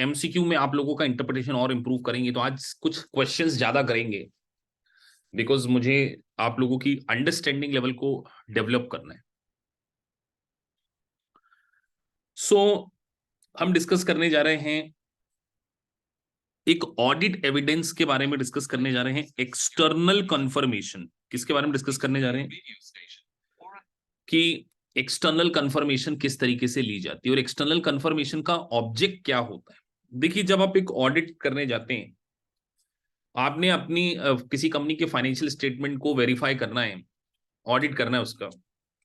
MCQ में आप लोगों का इंटरप्रिटेशन और इंप्रूव करेंगे, तो आज कुछ क्वेश्चंस ज्यादा करेंगे, बिकॉज मुझे आप लोगों की अंडरस्टैंडिंग लेवल को डेवलप करना है। सो हम डिस्कस करने जा रहे हैं, एक ऑडिट एविडेंस के बारे में डिस्कस करने जा रहे हैं, एक्सटर्नल कंफर्मेशन। किसके बारे में डिस्कस करने जा रहे हैं कि एक्सटर्नल कंफर्मेशन किस तरीके से ली जाती है और एक्सटर्नल कंफर्मेशन का ऑब्जेक्ट क्या होता है। देखिए, जब आप एक ऑडिट करने जाते हैं, आपने अपनी किसी कंपनी के फाइनेंशियल स्टेटमेंट को वेरीफाई करना है, ऑडिट करना है उसका,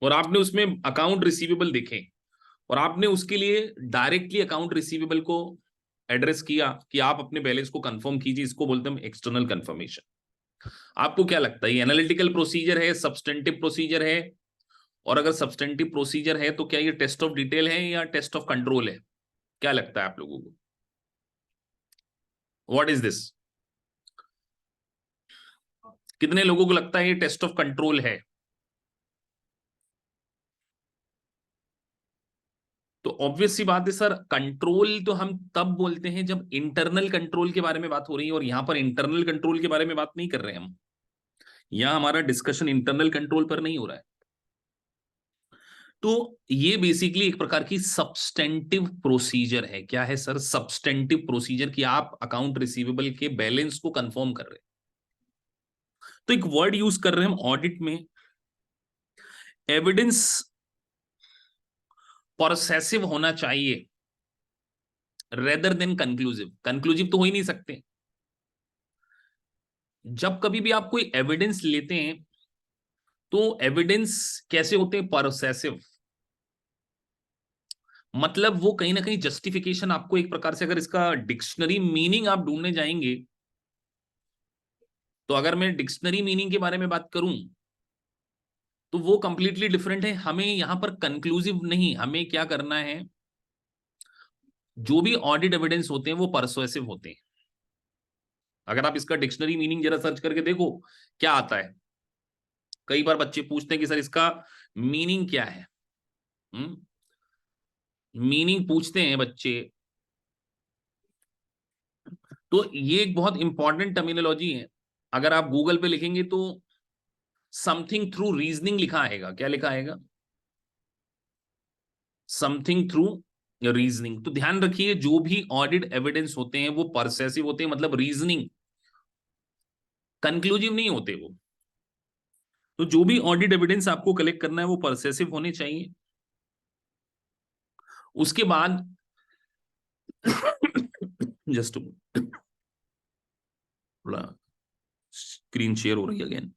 और आपने उसमें अकाउंट रिसीवेबल देखे और आपने उसके लिए डायरेक्टली अकाउंट रिसीवेबल को एड्रेस किया कि आप अपने बैलेंस को कंफर्म कीजिए, इसको बोलते हैं एक्सटर्नल कंफर्मेशन। आपको क्या लगता है, ये एनालिटिकल प्रोसीजर है, सब्सटेंटिव प्रोसीजर है? और अगर सब्सटेंटिव प्रोसीजर है तो क्या ये टेस्ट ऑफ डिटेल है या टेस्ट ऑफ कंट्रोल है? क्या लगता है आप लोगों को, व्हाट इज दिस? कितने लोगों को लगता है ये टेस्ट ऑफ कंट्रोल है? तो ऑब्वियस सी बात है सर, कंट्रोल तो हम तब बोलते हैं जब इंटरनल कंट्रोल के बारे में बात हो रही है, और यहां पर इंटरनल कंट्रोल के बारे में बात नहीं कर रहे हैं हम। यहां हमारा डिस्कशन इंटरनल कंट्रोल पर नहीं हो रहा है। तो ये बेसिकली एक प्रकार की सब्सटेंटिव प्रोसीजर है। क्या है सर? सब्सटेंटिव प्रोसीजर, कि आप अकाउंट रिसीवेबल के बैलेंस को कंफर्म कर रहे हैं। तो एक वर्ड यूज कर रहे हैं हम ऑडिट में, एविडेंस प्रोसेसिव होना चाहिए रेदर देन कंक्लूसिव। कंक्लूसिव तो हो ही नहीं सकते। जब कभी भी आप कोई एविडेंस लेते हैं तो एविडेंस कैसे होते हैं? प्रोसेसिव। मतलब वो कहीं ना कहीं जस्टिफिकेशन आपको, एक प्रकार से अगर इसका डिक्शनरी मीनिंग आप ढूंढने जाएंगे, तो अगर मैं डिक्शनरी मीनिंग के बारे में बात करूं तो वो कंप्लीटली डिफरेंट है। हमें यहां पर कंक्लूसिव नहीं, हमें क्या करना है, जो भी ऑडिट एविडेंस होते हैं वो परसुएसिव होते हैं। अगर आप इसका डिक्शनरी मीनिंग जरा सर्च करके देखो क्या आता है। कई बार बच्चे पूछते हैं कि सर इसका मीनिंग क्या है। मीनिंग पूछते हैं बच्चे। तो ये एक बहुत इंपॉर्टेंट टर्मिनोलॉजी है। अगर आप गूगल पे लिखेंगे तो समथिंग थ्रू रीजनिंग लिखा आएगा। क्या लिखा आएगा? Something through reasoning. तो ध्यान रखिए, जो भी ऑडिट एविडेंस होते हैं वो परसेसिव होते हैं, मतलब रीजनिंग, कंक्लूसिव नहीं होते वो। तो जो भी ऑडिट एविडेंस आपको कलेक्ट करना है वो परसेसिव होने चाहिए। उसके बाद जस्ट थोड़ा स्क्रीन शेयर हो रही है अगेन।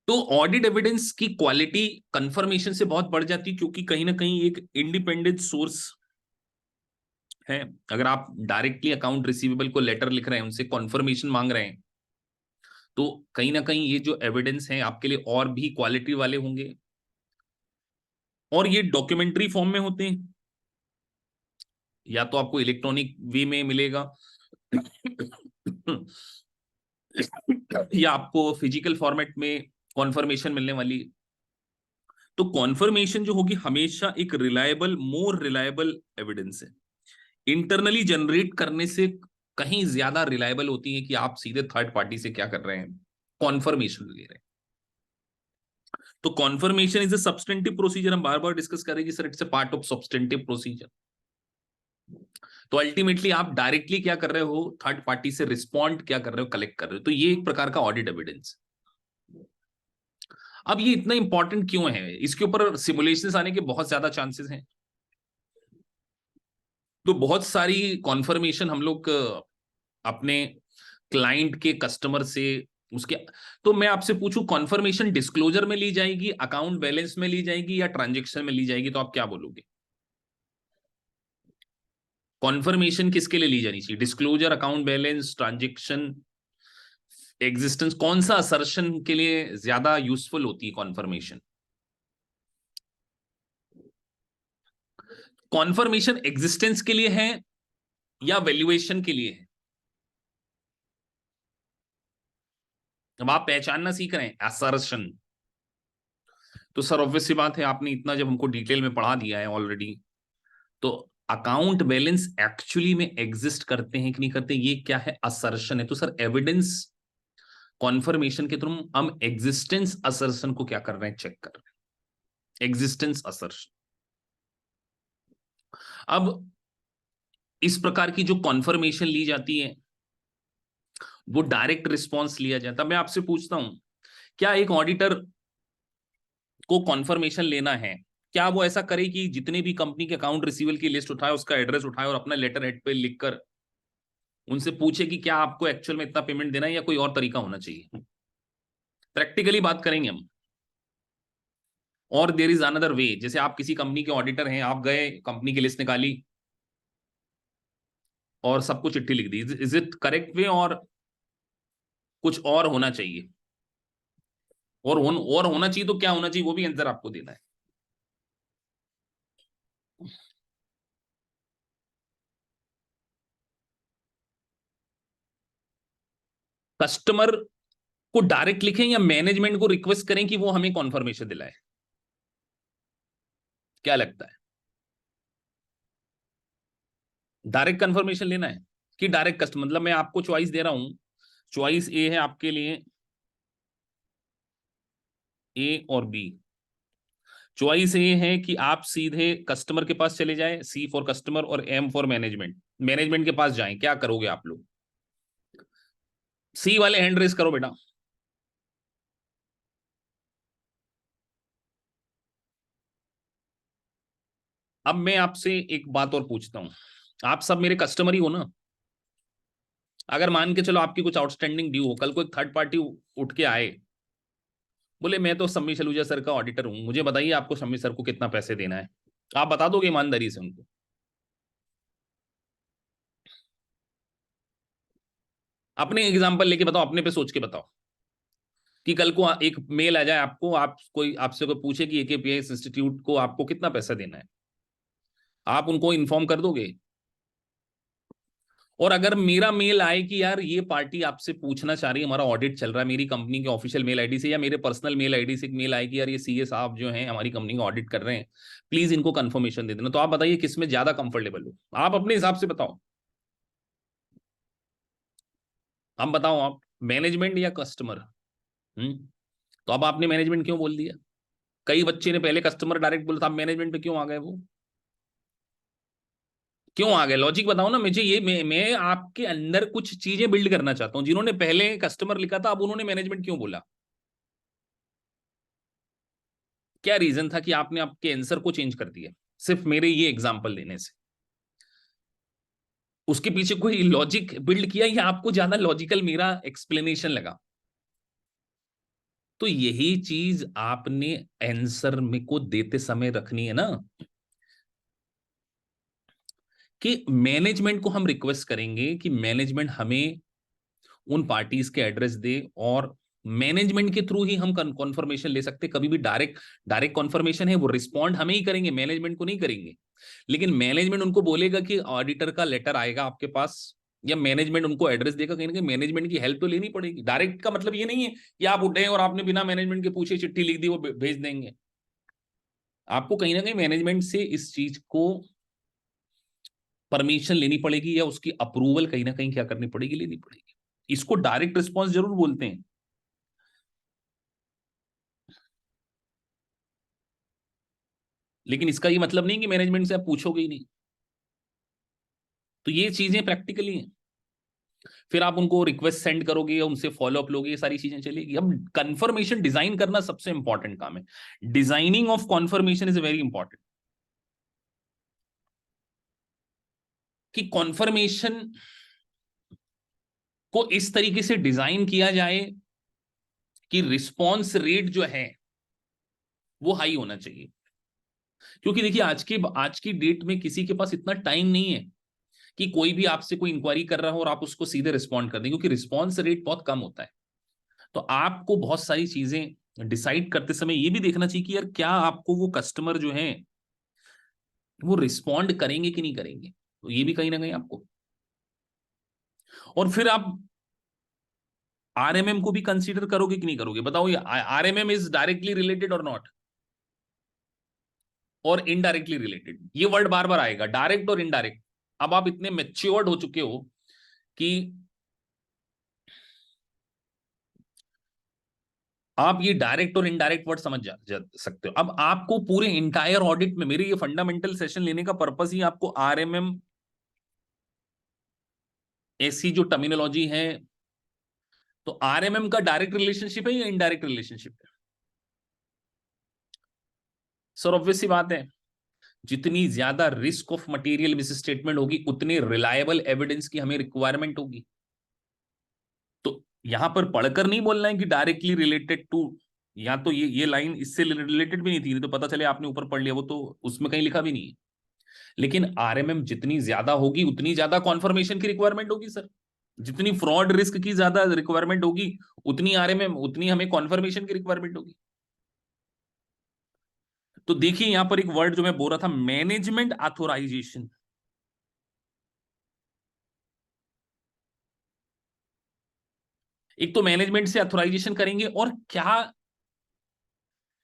तो ऑडिट एविडेंस की क्वालिटी कंफर्मेशन से बहुत बढ़ जाती है, क्योंकि कहीं ना कहीं एक इंडिपेंडेंट सोर्स है। अगर आप डायरेक्टली अकाउंट रिसीवेबल को लेटर लिख रहे हैं, उनसे कॉन्फर्मेशन मांग रहे हैं, तो कहीं ना कहीं ये जो एविडेंस है आपके लिए और भी क्वालिटी वाले होंगे। और ये डॉक्यूमेंट्री फॉर्म में होते हैं, या तो आपको इलेक्ट्रॉनिक वे में मिलेगा या आपको फिजिकल फॉर्मेट में कॉन्फर्मेशन मिलने वाली। तो कॉन्फर्मेशन जो होगी हमेशा एक रिलायबल, मोर रिलायबल एविडेंस है। इंटरनली जनरेट करने से कहीं ज्यादा रिलायबल होती है कि आप सीधे थर्ड पार्टी से क्या कर रहे हैं, कॉन्फर्मेशन ले रहे हैं। तो conformation is a substantive procedure. हम बार बार डिस्कस करेंगे sir, it's a part of substantive procedure. तो अल्टीमेटली आप डायरेक्टली क्या कर रहे हो, थर्ड पार्टी से रिस्पॉन्ड क्या कर रहे हो, कलेक्ट कर रहे हो। तो ये एक प्रकार का ऑडिट एविडेंस। अब ये इतना इंपॉर्टेंट क्यों है? इसके ऊपर सिमुलेशंस आने के बहुत ज्यादा चांसेस हैं। तो बहुत सारी कॉन्फर्मेशन हम लोग अपने क्लाइंट के, कस्टमर से, उसके, तो मैं आपसे पूछूं, कॉन्फर्मेशन डिस्क्लोजर में ली जाएगी, अकाउंट बैलेंस में ली जाएगी, या ट्रांजेक्शन में ली जाएगी? तो आप क्या बोलोगे? कॉन्फर्मेशन किसके लिए ली जानी चाहिए? Disclosure, account balance, transaction, existence? कौन सा असर्शन के लिए ज्यादा यूजफुल होती है कॉन्फर्मेशन? कॉन्फर्मेशन एग्जिस्टेंस के लिए है या वैल्यूएशन के लिए है? अब आप पहचानना सीख रहे हैं असर्शन। तो सर ऑब्वियस सी बात है, आपने इतना जब हमको डिटेल में पढ़ा दिया है ऑलरेडी, तो अकाउंट बैलेंस एक्चुअली में एग्जिस्ट करते हैं कि नहीं करते, ये क्या है, असर्शन है। तो सर एविडेंस कॉन्फर्मेशन के थ्रू हम एग्जिस्टेंस असर्शन को क्या कर रहे हैं, चेक कर रहे हैं, एग्जिस्टेंस असर्शन। अब इस प्रकार की जो कॉन्फर्मेशन ली जाती है वो डायरेक्ट रिस्पॉन्स लिया जाता है। मैं आपसे पूछता हूं, क्या एक ऑडिटर को कॉन्फर्मेशन लेना है, क्या वो ऐसा करे कि जितने भी कंपनी के अकाउंट रिसीवेबल की लिस्ट उठाए, उसका एड्रेस उठाए और अपना लेटर हेड पे लिखकर उनसे पूछे कि क्या आपको एक्चुअल में इतना पेमेंट देना है या कोई और तरीका होना चाहिए? प्रैक्टिकली बात करेंगे हम। और देयर इज अनदर वे, जैसे आप किसी कंपनी के ऑडिटर हैं, आप गए, कंपनी की लिस्ट निकाली और सबको चिट्ठी लिख दी, इज इट करेक्ट वे, और कुछ और होना चाहिए? और होना चाहिए तो क्या होना चाहिए, वो भी आंसर आपको देना है। कस्टमर को डायरेक्ट लिखें या मैनेजमेंट को रिक्वेस्ट करें कि वो हमें कॉन्फर्मेशन दिलाए? क्या लगता है, डायरेक्ट कंफर्मेशन लेना है कि डायरेक्ट कस्टमर? मतलब मैं आपको चॉइस दे रहा हूं, चॉइस ए है आपके लिए, ए और बी। चॉइस ए है कि आप सीधे कस्टमर के पास चले जाएं, सी फॉर कस्टमर, और एम फॉर मैनेजमेंट, मैनेजमेंट के पास जाएं। क्या करोगे आप लोग? सी वाले हैंड रेस करो बेटा। अब मैं आपसे एक बात और पूछता हूं, आप सब मेरे कस्टमर ही हो ना? अगर मान के चलो आपकी कुछ आउटस्टैंडिंग ड्यू हो, कल को एक थर्ड पार्टी उठ के आए, बोले मैं तो सम्मी सलूजा सर का ऑडिटर हूं, मुझे बताइए आपको सम्मी सर को कितना पैसे देना है, आप बता दोगे ईमानदारी से उनको? अपने एग्जाम्पल लेके बताओ, अपने पे सोच के बताओ कि कल को एक मेल आ जाए आपको, आप कोई आपसे कोई पूछे कि एकेपीएस इंस्टीट्यूट को आपको कितना पैसा देना है, आप उनको इन्फॉर्म कर दोगे? और अगर मेरा मेल आए कि यार ये पार्टी आपसे पूछना चाह रही है, हमारा ऑडिट चल रहा है, मेरी कंपनी के ऑफिशियल मेल आईडी से या मेरे पर्सनल मेल आईडी से एक मेल आए कि यार ये सीए साहब जो हैं हमारी कंपनी का ऑडिट कर रहे हैं, प्लीज इनको कंफर्मेशन दे देना, तो आप बताइए किस में ज्यादा कंफर्टेबल हो? आप अपने हिसाब से बताओ, हम बताओ आप, मैनेजमेंट या कस्टमर? तो अब आपने मैनेजमेंट क्यों बोल दिया? कई बच्चे ने पहले कस्टमर डायरेक्ट बोला था, मैनेजमेंट पे क्यों आ गए? वो क्यों आ गए, लॉजिक बताओ ना मुझे। ये मैं आपके अंदर कुछ चीजें बिल्ड करना चाहता हूं। जिन्होंने पहले कस्टमर लिखा था, अब उन्होंने मैनेजमेंट क्यों बोला? क्या रीजन था कि आपने आपके आंसर को चेंज कर दिया सिर्फ मेरे ये एग्जांपल देने से? उसके पीछे कोई लॉजिक बिल्ड किया या आपको ज्यादा लॉजिकल मेरा एक्सप्लेनेशन लगा? तो यही चीज आपने आंसर में को देते समय रखनी है ना, कि मैनेजमेंट को हम रिक्वेस्ट करेंगे कि मैनेजमेंट हमें उन पार्टीज के एड्रेस दे, और मैनेजमेंट के थ्रू ही हम कॉन्फर्मेशन ले सकते। कभी भी डायरेक्ट डायरेक्ट कॉन्फर्मेशन है वो रिस्पॉन्ड हमें ही करेंगे, मैनेजमेंट को नहीं करेंगे। लेकिन मैनेजमेंट उनको बोलेगा कि ऑडिटर का लेटर आएगा आपके पास, या मैनेजमेंट उनको एड्रेस देगा, कहीं ना कहीं मैनेजमेंट की हेल्प तो लेनी पड़ेगी। डायरेक्ट का मतलब ये नहीं है कि आप उठे और आपने बिना मैनेजमेंट के पूछे चिट्ठी लिख दी, वो भेज देंगे। आपको कहीं ना कहीं मैनेजमेंट से इस चीज को परमिशन लेनी पड़ेगी, या उसकी अप्रूवल कहीं ना कहीं क्या करनी पड़ेगी, लेनी पड़ेगी। इसको डायरेक्ट रिस्पॉन्स जरूर बोलते हैं, लेकिन इसका ये मतलब नहीं कि मैनेजमेंट से आप पूछोगे ही नहीं। तो ये चीजें प्रैक्टिकली हैं। फिर आप उनको रिक्वेस्ट सेंड करोगे या उनसे फॉलोअप लोगे, ये सारी चीजें चलेगी। अब कंफर्मेशन डिजाइन करना सबसे इंपॉर्टेंट काम है। Designing of confirmation is very important, कि कंफर्मेशन को इस तरीके से डिजाइन किया जाए कि रिस्पॉन्स रेट जो है वो हाई होना चाहिए। क्योंकि देखिए आज की डेट में किसी के पास इतना टाइम नहीं है कि कोई भी आपसे कोई इंक्वायरी कर रहा हो और आप उसको सीधे रिस्पॉन्ड कर दें, क्योंकि रिस्पॉन्स रेट बहुत कम होता है। तो आपको बहुत सारी चीजें डिसाइड करते समय ये भी देखना चाहिए कि यार क्या आपको वो कस्टमर जो है वो रिस्पॉन्ड करेंगे कि नहीं करेंगे, तो ये भी कहीं ना कहीं आपको। और फिर आप आरएमएम को भी कंसीडर करोगे कि नहीं करोगे, बताओ, ये आरएमएम इज डायरेक्टली रिलेटेड और नॉट? और इनडायरेक्टली रिलेटेड, ये वर्ड बार बार आएगा, डायरेक्ट और इनडायरेक्ट। अब आप इतने मैच्योर्ड हो चुके हो कि आप ये डायरेक्ट और इनडायरेक्ट वर्ड समझ जा सकते हो। अब आपको पूरे इंटायर ऑडिट में, मेरे ये फंडामेंटल सेशन लेने का पर्पस ही आपको आरएमएम ऐसी जो टर्मिनोलॉजी है, तो आरएमएम का डायरेक्ट रिलेशनशिप है या इनडायरेक्ट रिलेशनशिप है? सर ऑब्वियस सी बात है, जितनी ज्यादा risk of material miss statement होगी उतनी रिलायबल एविडेंस की हमें रिक्वायरमेंट होगी। तो यहां पर पढ़कर नहीं बोलना है कि डायरेक्टली रिलेटेड टू, या तो ये लाइन इससे रिलेटेड भी नहीं थी, तो पता चले आपने ऊपर पढ़ लिया, वो तो उसमें कहीं लिखा भी नहीं है। लेकिन आरएमएम जितनी ज्यादा होगी उतनी ज्यादा कॉन्फर्मेशन की रिक्वायरमेंट होगी सर। जितनी फ्रॉड रिस्क की ज्यादा रिक्वायरमेंट होगी उतनी आरएमएम, उतनी हमें कॉन्फर्मेशन की रिक्वायरमेंट होगी। तो देखिए यहां पर एक वर्ड जो मैं बोल रहा था, मैनेजमेंट ऑथोराइजेशन। एक तो मैनेजमेंट से ऑथोराइजेशन करेंगे, और क्या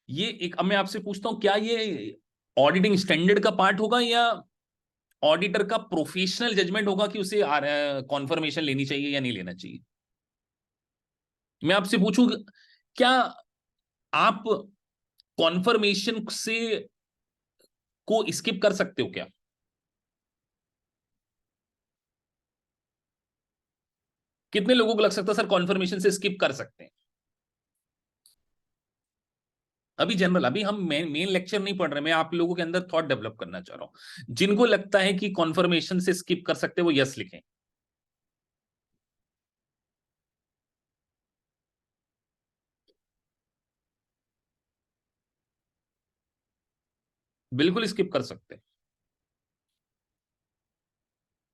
ये एक, अब मैं आपसे पूछता हूं, क्या ये ऑडिटिंग स्टैंडर्ड का पार्ट होगा या ऑडिटर का प्रोफेशनल जजमेंट होगा कि उसे कॉन्फर्मेशन लेनी चाहिए या नहीं लेना चाहिए? मैं आपसे पूछूं, क्या आप कॉन्फर्मेशन से को स्किप कर सकते हो क्या? कितने लोगों को लग सकता है सर कॉन्फर्मेशन से स्किप कर सकते हैं? अभी जनरल, अभी हम मेन लेक्चर नहीं पढ़ रहे, मैं आप लोगों के अंदर थॉट डेवलप करना चाह रहा हूं। जिनको लगता है कि कॉन्फर्मेशन से स्किप कर सकते हैं वो यस लिखें। बिल्कुल स्किप कर सकते हैं।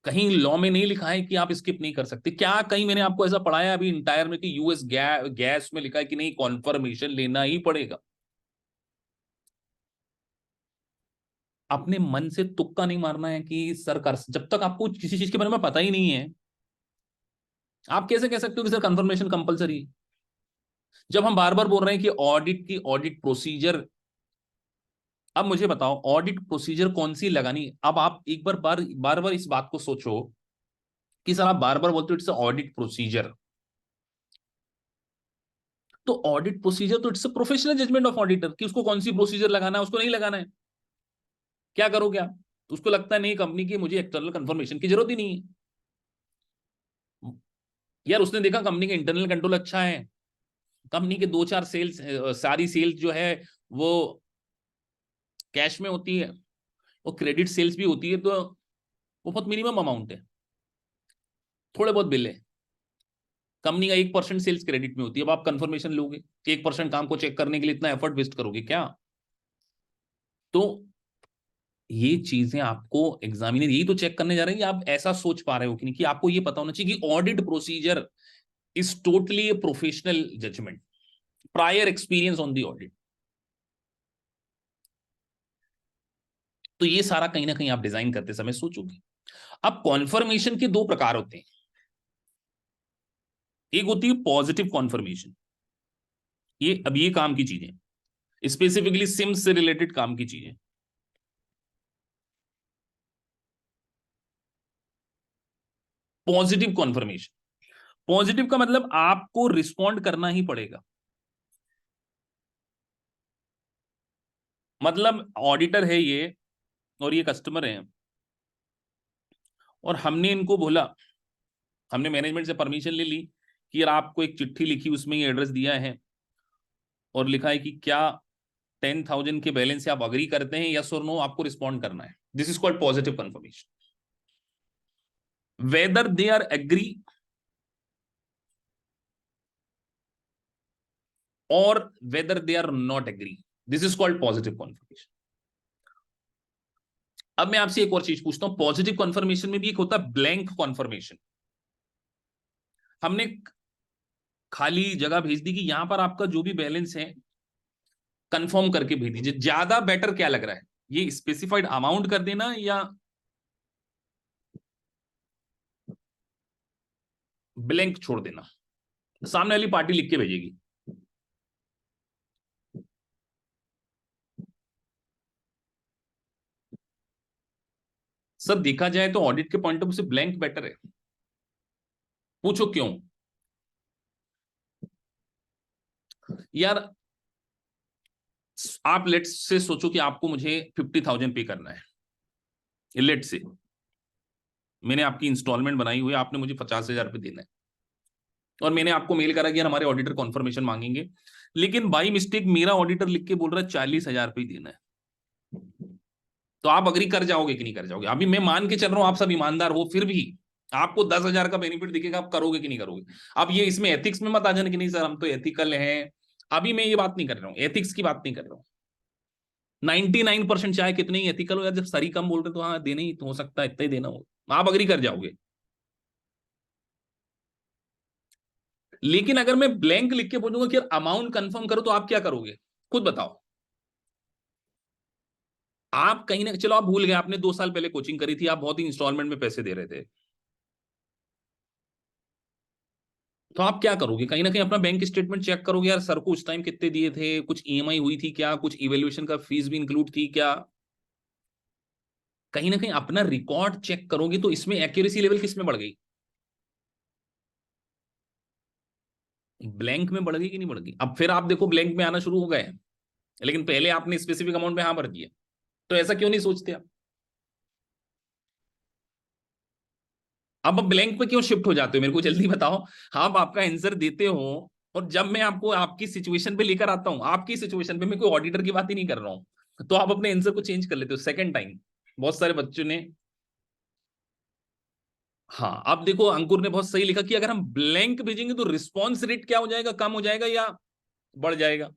कहीं लॉ में नहीं लिखा है कि आप स्किप नहीं कर सकते। क्या कहीं मैंने आपको ऐसा पढ़ाया अभी इंटायर में कि यूएस गैस में लिखा है कि नहीं कॉन्फर्मेशन लेना ही पड़ेगा? अपने मन से तुक्का नहीं मारना है कि सर कर, जब तक आपको किसी चीज के बारे में पता ही नहीं है आप कैसे कह सकते हो कि सर कंफर्मेशन कंपलसरी है? जब हम बार बार बोल रहे हैं कि ऑडिट की ऑडिट प्रोसीजर, अब मुझे बताओ ऑडिट प्रोसीजर कौन सी लगानी? अब आप एक बार बार इस बात को सोचो कि सर आप बार बार बोलते हो इट्स ऑडिट प्रोसीजर, तो ऑडिट प्रोसीजर तो it's professional judgement of auditor कि उसको कौन सी प्रोसीजर लगाना है उसको नहीं लगाना है। क्या करोगे आप? उसको लगता है नहीं कंपनी की मुझे एक्सटर्नल कंफर्मेशन की जरूरत ही नहीं है। यार उसने देखा कंपनी का इंटरनल कंट्रोल अच्छा है, कंपनी के दो चार सेल्स, सारी सेल्स जो है वो कैश में होती है, और क्रेडिट सेल्स भी होती है, तो वो बहुत मिनिमम अमाउंट है, थोड़े बहुत बिल है। कंपनी का 1% सेल्स क्रेडिट में होती है। अब आप कंफर्मेशन लोगे, 1% काम को चेक करने के लिए इतना एफर्ट वेस्ट करोगे क्या? तो ये चीजें आपको एग्जामिनर यही तो चेक करने जा रहे हैं कि आप ऐसा सोच पा रहे हो कि नहीं, कि आपको ये पता होना चाहिए कि audit procedure is totally a professional judgement, prior experience on the audit. तो ये सारा कहीं ना कहीं आप डिजाइन करते समय सोचोगे। अब कॉन्फर्मेशन के दो प्रकार होते हैं। एक होती है पॉजिटिव कॉन्फर्मेशन, ये अब ये काम की चीजें, स्पेसिफिकली सिम्स से रिलेटेड काम की चीजें। पॉजिटिव कॉन्फर्मेशन, पॉजिटिव का मतलब आपको रिस्पॉन्ड करना ही पड़ेगा। मतलब ऑडिटर है ये, और ये कस्टमर है, और हमने इनको बोला, हमने मैनेजमेंट से परमिशन ले ली कि यार आपको एक चिट्ठी लिखी उसमें ये एड्रेस दिया है और लिखा है कि क्या 10,000 के बैलेंस से आप अग्री करते हैं, यस और नो आपको रिस्पॉन्ड करना है। This is called positive confirmation. Whether they are agree or whether they are not agree, this is called positive confirmation. अब मैं आपसे एक और चीज पूछता हूं, पॉजिटिव कॉन्फर्मेशन में भी एक होता है ब्लैंक कॉन्फर्मेशन। हमने खाली जगह भेज दी कि यहां पर आपका जो भी बैलेंस है कंफर्म करके भेज दीजिए। ज्यादा बेटर क्या लग रहा है, ये स्पेसिफाइड अमाउंट कर देना या ब्लैंक छोड़ देना? सामने वाली पार्टी लिख के भेजेगी। सर देखा जाए तो ऑडिट के पॉइंट ऑफ व्यू से ब्लैंक बेटर है। पूछो क्यों? यार आप लेट से सोचो कि आपको मुझे 50,000 पे करना है, लेट से मैंने आपकी इंस्टॉलमेंट बनाई हुई है, आपने मुझे 50,000 रुपये देना है, और मैंने आपको मेल करा कि यार हमारे ऑडिटर कॉन्फर्मेशन मांगेंगे, लेकिन बाई मिस्टेक मेरा ऑडिटर लिख के बोल रहा है 40,000 रुपये देना है, तो आप अग्री कर जाओगे कि नहीं कर जाओगे? अभी मैं मान के चल रहा हूं आप सब ईमानदार हो, फिर भी आपको 10,000 का बेनिफिट दिखेगा, आप करोगे कि नहीं करोगे? अब ये इसमें एथिक्स में मत आ जाने कि नहीं सर हम तो एथिकल हैं। अभी मैं ये बात नहीं कर रहा हूँ, एथिक्स की बात नहीं कर रहा हूँ। 99% चाहे कितने ही एथिकल हो यार, जब सारी कम बोल रहे तो हाँ देने ही तो हो सकता है, इतना ही देना हो, आप अग्री कर जाओगे। लेकिन अगर मैं ब्लैंक लिख के बोलूंगा कि अमाउंट कंफर्म करो, तो आप क्या करोगे खुद बताओ? आप कहीं ना, चलो आप भूल गए, आपने 2 साल पहले कोचिंग करी थी, आप बहुत ही इंस्टॉलमेंट में पैसे दे रहे थे, तो आप क्या करोगे? कहीं ना कहीं अपना बैंक स्टेटमेंट चेक करोगे, यार सर को उस टाइम कितने दिए थे, कुछ ईएमआई हुई थी क्या, कुछ इवेल्युएशन का फीस भी इंक्लूड थी क्या? कहीं ना कहीं अपना रिकॉर्ड चेक करोगे, तो इसमें एक्यूरेसी लेवल किस में बढ़ गई? ब्लैंक में बढ़ गई कि नहीं बढ़ गई? अब फिर आप देखो ब्लैंक में आना शुरू हो गए, लेकिन पहले आपने स्पेसिफिक अमाउंट में हाँ भर दिया, तो ऐसा क्यों नहीं सोचते आप? अब ब्लैंक पे क्यों शिफ्ट हो जाते हो, मेरे को जल्दी बताओ। आप आपका आंसर देते हो, और जब मैं आपको आपकी सिचुएशन पे लेकर आता हूं, आपकी सिचुएशन पे, मैं कोई ऑडिटर की बात ही नहीं कर रहा हूं, तो आप अपने आंसर को चेंज कर लेते हो सेकंड टाइम। बहुत सारे बच्चों ने, हाँ अब देखो अंकुर ने बहुत सही लिखा कि अगर हम ब्लैंक भेजेंगे तो रिस्पॉन्स रेट क्या हो जाएगा, कम हो जाएगा या बढ़ जाएगा?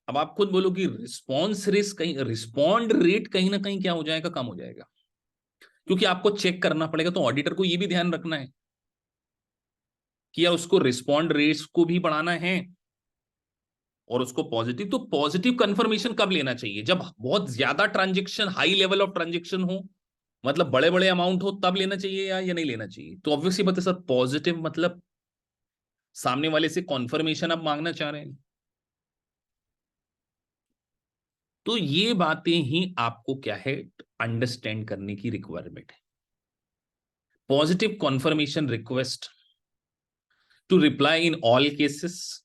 अब आप खुद बोलो कि रिस्पॉन्स रेट कहीं, रिस्पॉन्ड रेट कहीं ना कहीं क्या हो जाएगा, कम हो जाएगा, क्योंकि आपको चेक करना पड़ेगा, तो ऑडिटर को यह भी ध्यान रखना है कि यार उसको रिस्पॉन्ड रेट्स को भी बढ़ाना है, और उसको पॉजिटिव, तो पॉजिटिव कंफर्मेशन कब लेना चाहिए? जब बहुत ज्यादा transaction, high level of transaction हो, मतलब बड़े बड़े अमाउंट हो, तब लेना चाहिए या नहीं लेना चाहिए? तो ऑब्वियसली बात है सर, पॉजिटिव मतलब सामने वाले से कॉन्फर्मेशन आप मांगना चाह रहे हैं, तो ये बातें ही आपको क्या है, अंडरस्टैंड करने की रिक्वायरमेंट है। Positive confirmation request to reply in all cases,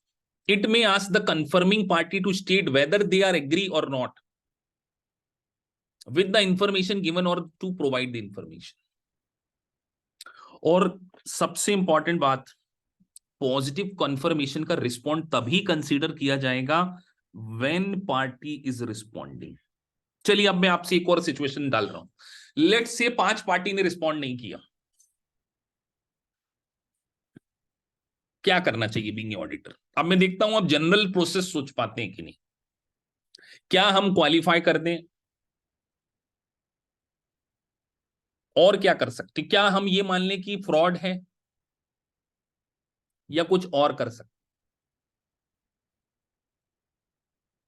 it may ask the confirming party to state whether they are agree or not with the information given or to provide the information। और सबसे important बात, positive confirmation का respond तभी consider किया जाएगा when party is responding. चलिए अब मैं आपसे एक और सिचुएशन डाल रहा हूं, लेट्स से 5 पार्टी ने रिस्पॉन्ड नहीं किया, क्या करना चाहिए बीइंग ऑडिटर? अब मैं देखता हूं आप जनरल प्रोसेस सोच पाते हैं कि नहीं। क्या हम क्वालिफाई कर दें, और क्या कर सकते, क्या हम ये मान लें कि फ्रॉड है, या कुछ और कर सकते?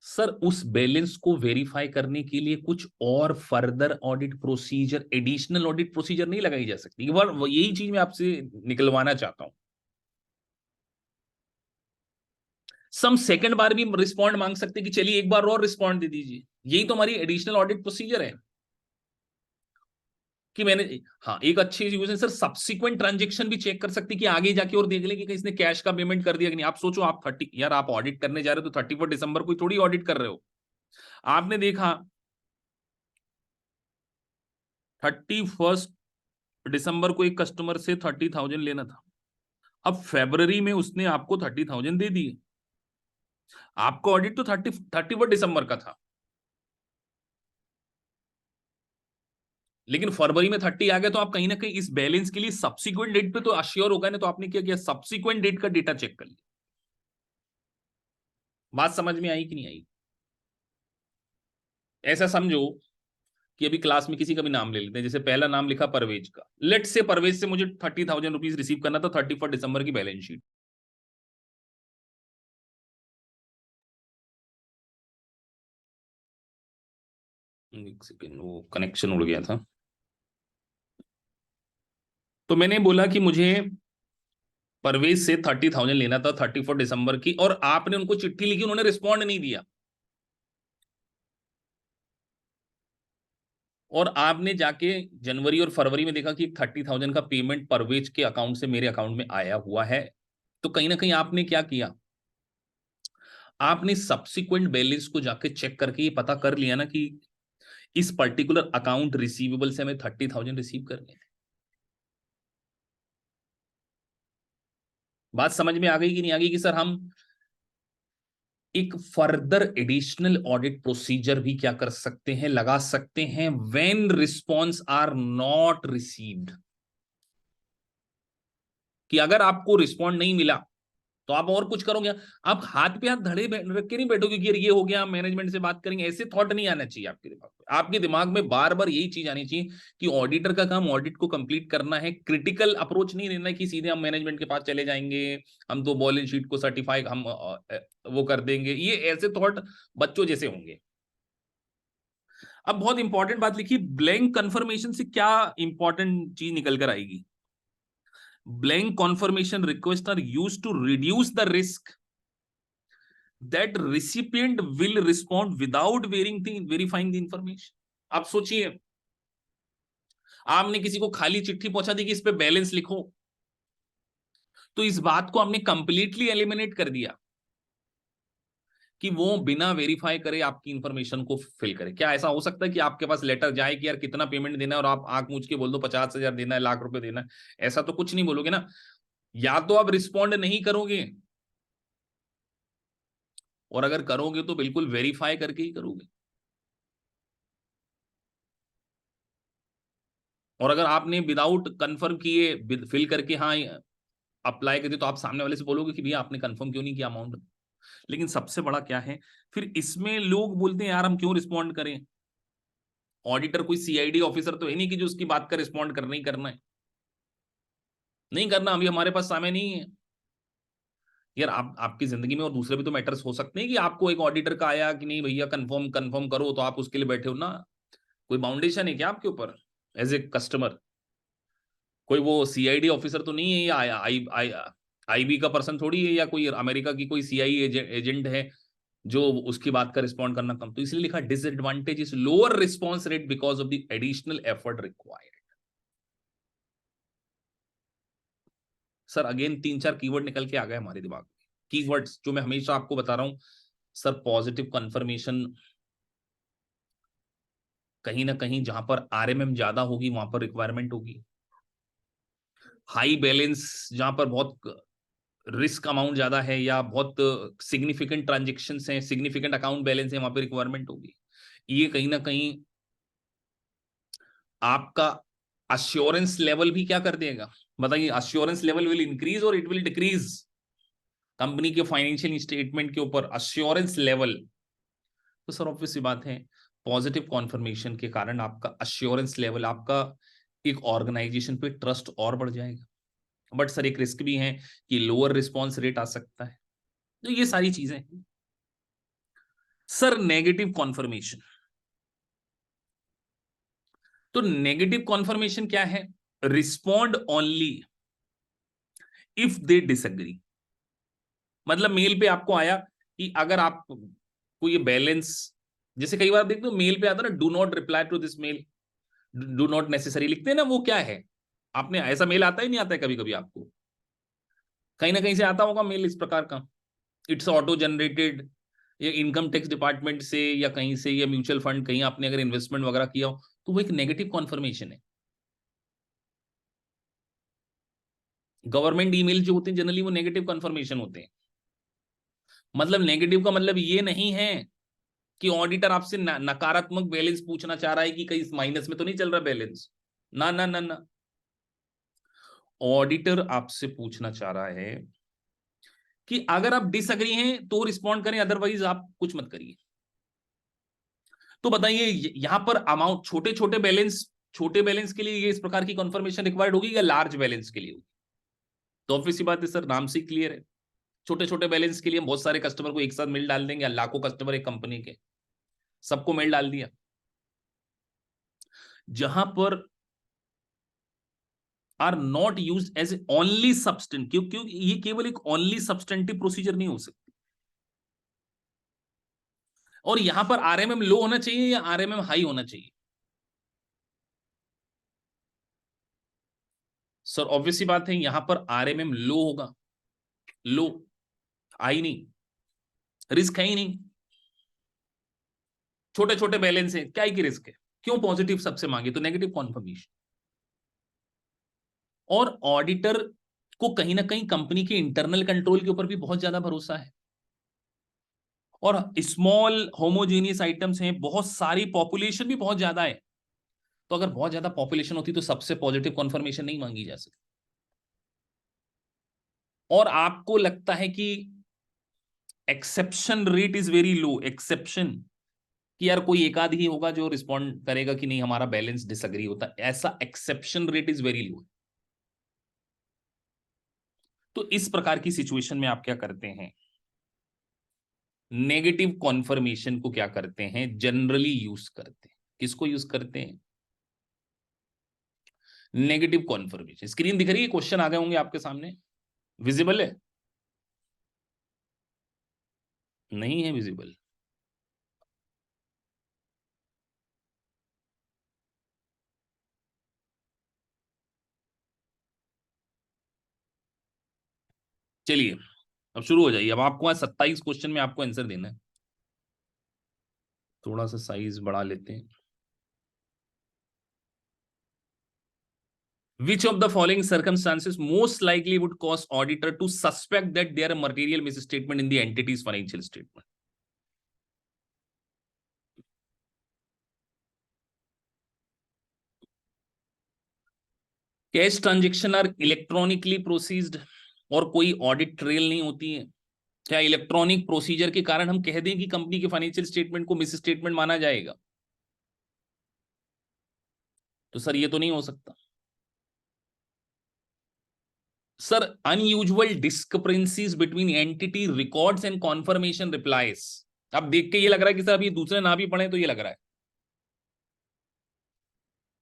सर उस बैलेंस को वेरीफाई करने के लिए कुछ और further audit procedure, additional audit procedure नहीं लगाई जा सकती? यही चीज मैं आपसे निकलवाना चाहता हूं। सम सेकंड बार भी रिस्पॉन्ड मांग सकते कि चलिए एक बार और रिस्पॉन्ड दे दीजिए, यही तो हमारी एडिशनल ऑडिट प्रोसीजर है कि मैंने, हाँ एक अच्छी यूज है सर, सब्सिक्वेंट ट्रांजेक्शन भी चेक कर सकती कि आगे जाके और देख ले कि किसने कैश का पेमेंट कर दिया कि नहीं। आप सोचो आप 30, यार आप ऑडिट करने जा रहे हो तो 31 दिसंबर को थोड़ी ऑडिट कर रहे हो, आपने देखा 31 दिसंबर को एक कस्टमर से 30,000 लेना था, अब फेब्रवरी में उसने आपको 30,000 दे दिए, आपका ऑडिट तो 31 दिसंबर का था, लेकिन फरवरी में 30 आ गया, तो आप कहीं ना कहीं इस बैलेंस के लिए सब्सिक्वेंट डेट पे तो अश्योर होगा ना, तो आपने क्या किया, सब्सिक्वेंट डेट का डेटा चेक कर लिया। बात समझ में आई कि नहीं आई? ऐसा समझो कि अभी क्लास में किसी का भी नाम ले लेते हैं, जैसे पहला नाम लिखा परवेज का, लेट से परवेज से मुझे 30,000 रुपीज रिसीव करना था 31 दिसंबर की बैलेंस शीट। एक सेकेंड, वो कनेक्शन उड़ गया था। तो मैंने बोला कि मुझे परवेज से 30,000 लेना था 31 दिसंबर की, और आपने उनको चिट्ठी लिखी, उन्होंने रिस्पॉन्ड नहीं दिया। और आपने जाके जनवरी और फरवरी में देखा कि 30,000 का पेमेंट परवेज के अकाउंट से मेरे अकाउंट में आया हुआ है, तो कहीं ना कहीं आपने क्या किया, आपने सब्सिक्वेंट बैलेंस को जाके चेक करके ये पता कर लिया ना कि इस पर्टिकुलर अकाउंट रिसीवेबल से हमें 30,000 रिसीव करने हैं। बात समझ में आ गई कि नहीं आ गई कि सर हम एक फर्दर एडिशनल ऑडिट प्रोसीजर भी क्या कर सकते हैं, लगा सकते हैं, when response are not received, कि अगर आपको रिस्पॉन्ड नहीं मिला तो आप और कुछ करोगे, आप हाथ पे हाथ धड़े रख के नहीं बैठोगे कि ये हो गया मैनेजमेंट से बात करेंगे, ऐसे थॉट नहीं आना चाहिए आपके दिमाग में। आपके दिमाग में बार बार यही चीज आनी चाहिए कि ऑडिटर का काम ऑडिट को कंप्लीट करना है, क्रिटिकल अप्रोच नहीं लेना है कि सीधे हम मैनेजमेंट के पास चले जाएंगे, हम तो बैलेंस शीट को सर्टिफाई हम वो कर देंगे, ये ऐसे थॉट बच्चों जैसे होंगे। अब बहुत इंपॉर्टेंट बात लिखी, ब्लैंक कंफर्मेशन से क्या इंपॉर्टेंट चीज निकल कर आएगी। Blank confirmation requests are used to reduce the risk that recipient will respond without verifying the information. आप सोचिए, आपने किसी को खाली चिट्ठी पहुंचा दी कि इस पे बैलेंस लिखो, तो इस बात को हमने कंप्लीटली एलिमिनेट कर दिया कि वो बिना वेरीफाई करे आपकी इंफॉर्मेशन को फिल करे। क्या ऐसा हो सकता है कि आपके पास लेटर जाए कि यार कितना पेमेंट देना है और आप आंख मूंझ के बोल दो 50,000 देना है, लाख रुपए देना है? ऐसा तो कुछ नहीं बोलोगे ना। या तो आप रिस्पॉन्ड नहीं करोगे, और अगर करोगे तो बिल्कुल वेरीफाई करके ही करोगे। और अगर आपने विदाउट कंफर्म किए फिल करके हाँ अप्लाई कर दिया, तो आप सामने वाले से बोलोगे कि भैया आपने कंफर्म क्यों नहीं किया अमाउंट। लेकिन सबसे बड़ा क्या है, फिर इसमें लोग बोलते हैं यार हम क्यों रिस्पॉन्ड करें, ऑडिटर कोई सीआईडी ऑफिसर तो है नहीं कि जो उसकी बात का रिस्पॉन्ड करना ही करना है, नहीं करना, अभी हमारे पास समय नहीं है। यार आप आपकी जिंदगी में और दूसरे भी तो मैटर्स हो सकते हैं कि आपको एक ऑडिटर का आया कि नहीं भैया कंफर्म कंफर्म करो, तो आप उसके लिए बैठे हो ना। कोई बाउंडेशन है क्या आपके ऊपर एज ए कस्टमर? कोई वो सीआईडी ऑफिसर तो नहीं है, या आई आई आईबी का पर्सन थोड़ी है, या कोई अमेरिका की कोई सीआई एजेंट है जो उसकी बात का रिस्पॉन्ड करना कम। तो इसलिए लिखा disadvantage is lower response rate because of the additional effort required. Sir again 3-4 keyword निकल के आ गए हमारे दिमाग में, कीवर्ड्स जो मैं हमेशा आपको बता रहा हूं। सर पॉजिटिव कंफर्मेशन, कहीं ना कहीं जहां पर आरएमएम ज्यादा होगी वहां पर रिक्वायरमेंट होगी। हाई बैलेंस, जहां पर बहुत रिस्क अमाउंट ज्यादा है या बहुत सिग्निफिकेंट ट्रांजेक्शन्स हैं, सिग्निफिकेंट अकाउंट बैलेंस है, वहां पे रिक्वायरमेंट होगी। ये कहीं ना कहीं आपका अश्योरेंस लेवल भी क्या कर देगा, बताइए। अश्योरेंस लेवल विल इंक्रीज और इट विल डिक्रीज। कंपनी के फाइनेंशियल स्टेटमेंट के ऊपर अश्योरेंस लेवल, तो सर ऑब्वियस सी बात है पॉजिटिव कॉन्फर्मेशन के कारण आपका अश्योरेंस लेवल, आपका एक ऑर्गेनाइजेशन पे ट्रस्ट और बढ़ जाएगा। बट सर एक रिस्क भी है कि लोअर रिस्पॉन्स रेट आ सकता है। तो ये सारी चीजें। सर नेगेटिव कॉन्फर्मेशन, तो नेगेटिव कॉन्फर्मेशन क्या है, respond only if they disagree. मतलब मेल पे आपको आया कि अगर आप को ये बैलेंस, जैसे कई बार देखते हो मेल पे आता है ना, do not reply to this mail, do not necessary लिखते हैं ना, वो क्या है, आपने ऐसा मेल आता ही नहीं आता है कभी कभी आपको, कहीं ना कहीं से आता होगा मेल इस प्रकार का, इट्स ऑटो जनरेटेड, या इनकम टैक्स डिपार्टमेंट से या कहीं से, या म्यूचुअल फंड कहीं आपने अगर इन्वेस्टमेंट वगैरह किया हो, तो वो एक नेगेटिव कॉन्फर्मेशन है। गवर्नमेंट ईमेल जो होते हैं जनरली वो नेगेटिव कन्फर्मेशन होते हैं। मतलब नेगेटिव का मतलब ये नहीं है कि ऑडिटर आपसे नकारात्मक बैलेंस पूछना चाह रहा है कि कहीं माइनस में तो नहीं चल रहा बैलेंस, ना ना ना ना। ऑडिटर आपसे पूछना चाह रहा है कि अगर आप डिसएग्री हैं तो रिस्पॉन्ड करें, अदरवाइज आप कुछ मत करिए। तो बताइए यहां पर अमाउंट छोटे बैलेंस के लिए ये इस प्रकार की कंफर्मेशन रिक्वायर्ड होगी या लार्ज बैलेंस के लिए होगी? तो ऑब्वियस सी बात है सर, नाम से क्लियर है। छोटे छोटे बैलेंस के लिए हम बहुत सारे कस्टमर को एक साथ मेल डाल देंगे, लाखों कस्टमर एक कंपनी के, सबको मेल डाल दिया। जहां पर are not use as only substance, क्योंकि ये केवल एक ओनली सब्सटेंटिव प्रोसीजर नहीं हो सकती। और यहां पर आरएमएम लो होना चाहिए या आरएमएम हाई होना चाहिए? सर ऑब्वियस सी बात है, यहां पर आरएमएम लो होगा, लो आई नहीं, रिस्क है ही नहीं, छोटे छोटे बैलेंस है, क्या ही की रिस्क है, क्यों पॉजिटिव सबसे मांगे, तो नेगेटिव कॉन्फर्मेशन। और ऑडिटर को कहीं ना कहीं कंपनी के इंटरनल कंट्रोल के ऊपर भी बहुत ज्यादा भरोसा है, और स्मॉल होमोजेनियस आइटम्स हैं, बहुत सारी पॉपुलेशन भी बहुत ज्यादा है, तो अगर बहुत ज्यादा पॉपुलेशन होती तो सबसे पॉजिटिव कॉन्फर्मेशन नहीं मांगी जा सकती। और आपको लगता है कि exception rate is very low, exception कि यार कोई एक आध ही होगा जो रिस्पॉन्ड करेगा कि नहीं हमारा बैलेंस डिसएग्री होता, ऐसा exception rate is very low. तो इस प्रकार की सिचुएशन में आप क्या करते हैं, नेगेटिव कॉन्फर्मेशन को क्या करते हैं, जनरली यूज करते हैं। किसको यूज करते हैं, नेगेटिव कॉन्फर्मेशन। स्क्रीन दिख रही है, क्वेश्चन आ गए होंगे आपके सामने, विजिबल है, नहीं है विजिबल, चलिए अब शुरू हो जाइए। अब आपको आज 27 क्वेश्चन में आपको आंसर देना है, थोड़ा सा साइज बढ़ा लेते हैं। Which of the following circumstances most likely would cause auditor to suspect that there are material misstatement in the entity's financial statement? Cash transaction are electronically processed, और कोई ऑडिट ट्रेल नहीं होती है। क्या इलेक्ट्रॉनिक प्रोसीजर के कारण हम कह दें कि कंपनी के फाइनेंशियल स्टेटमेंट को मिस स्टेटमेंट माना जाएगा? तो सर ये तो नहीं हो सकता। Sir unusual discrepancies between entity records and conformation replies, अब देख के ये लग रहा है कि सर अभी दूसरे ना भी पढ़े तो ये लग रहा है,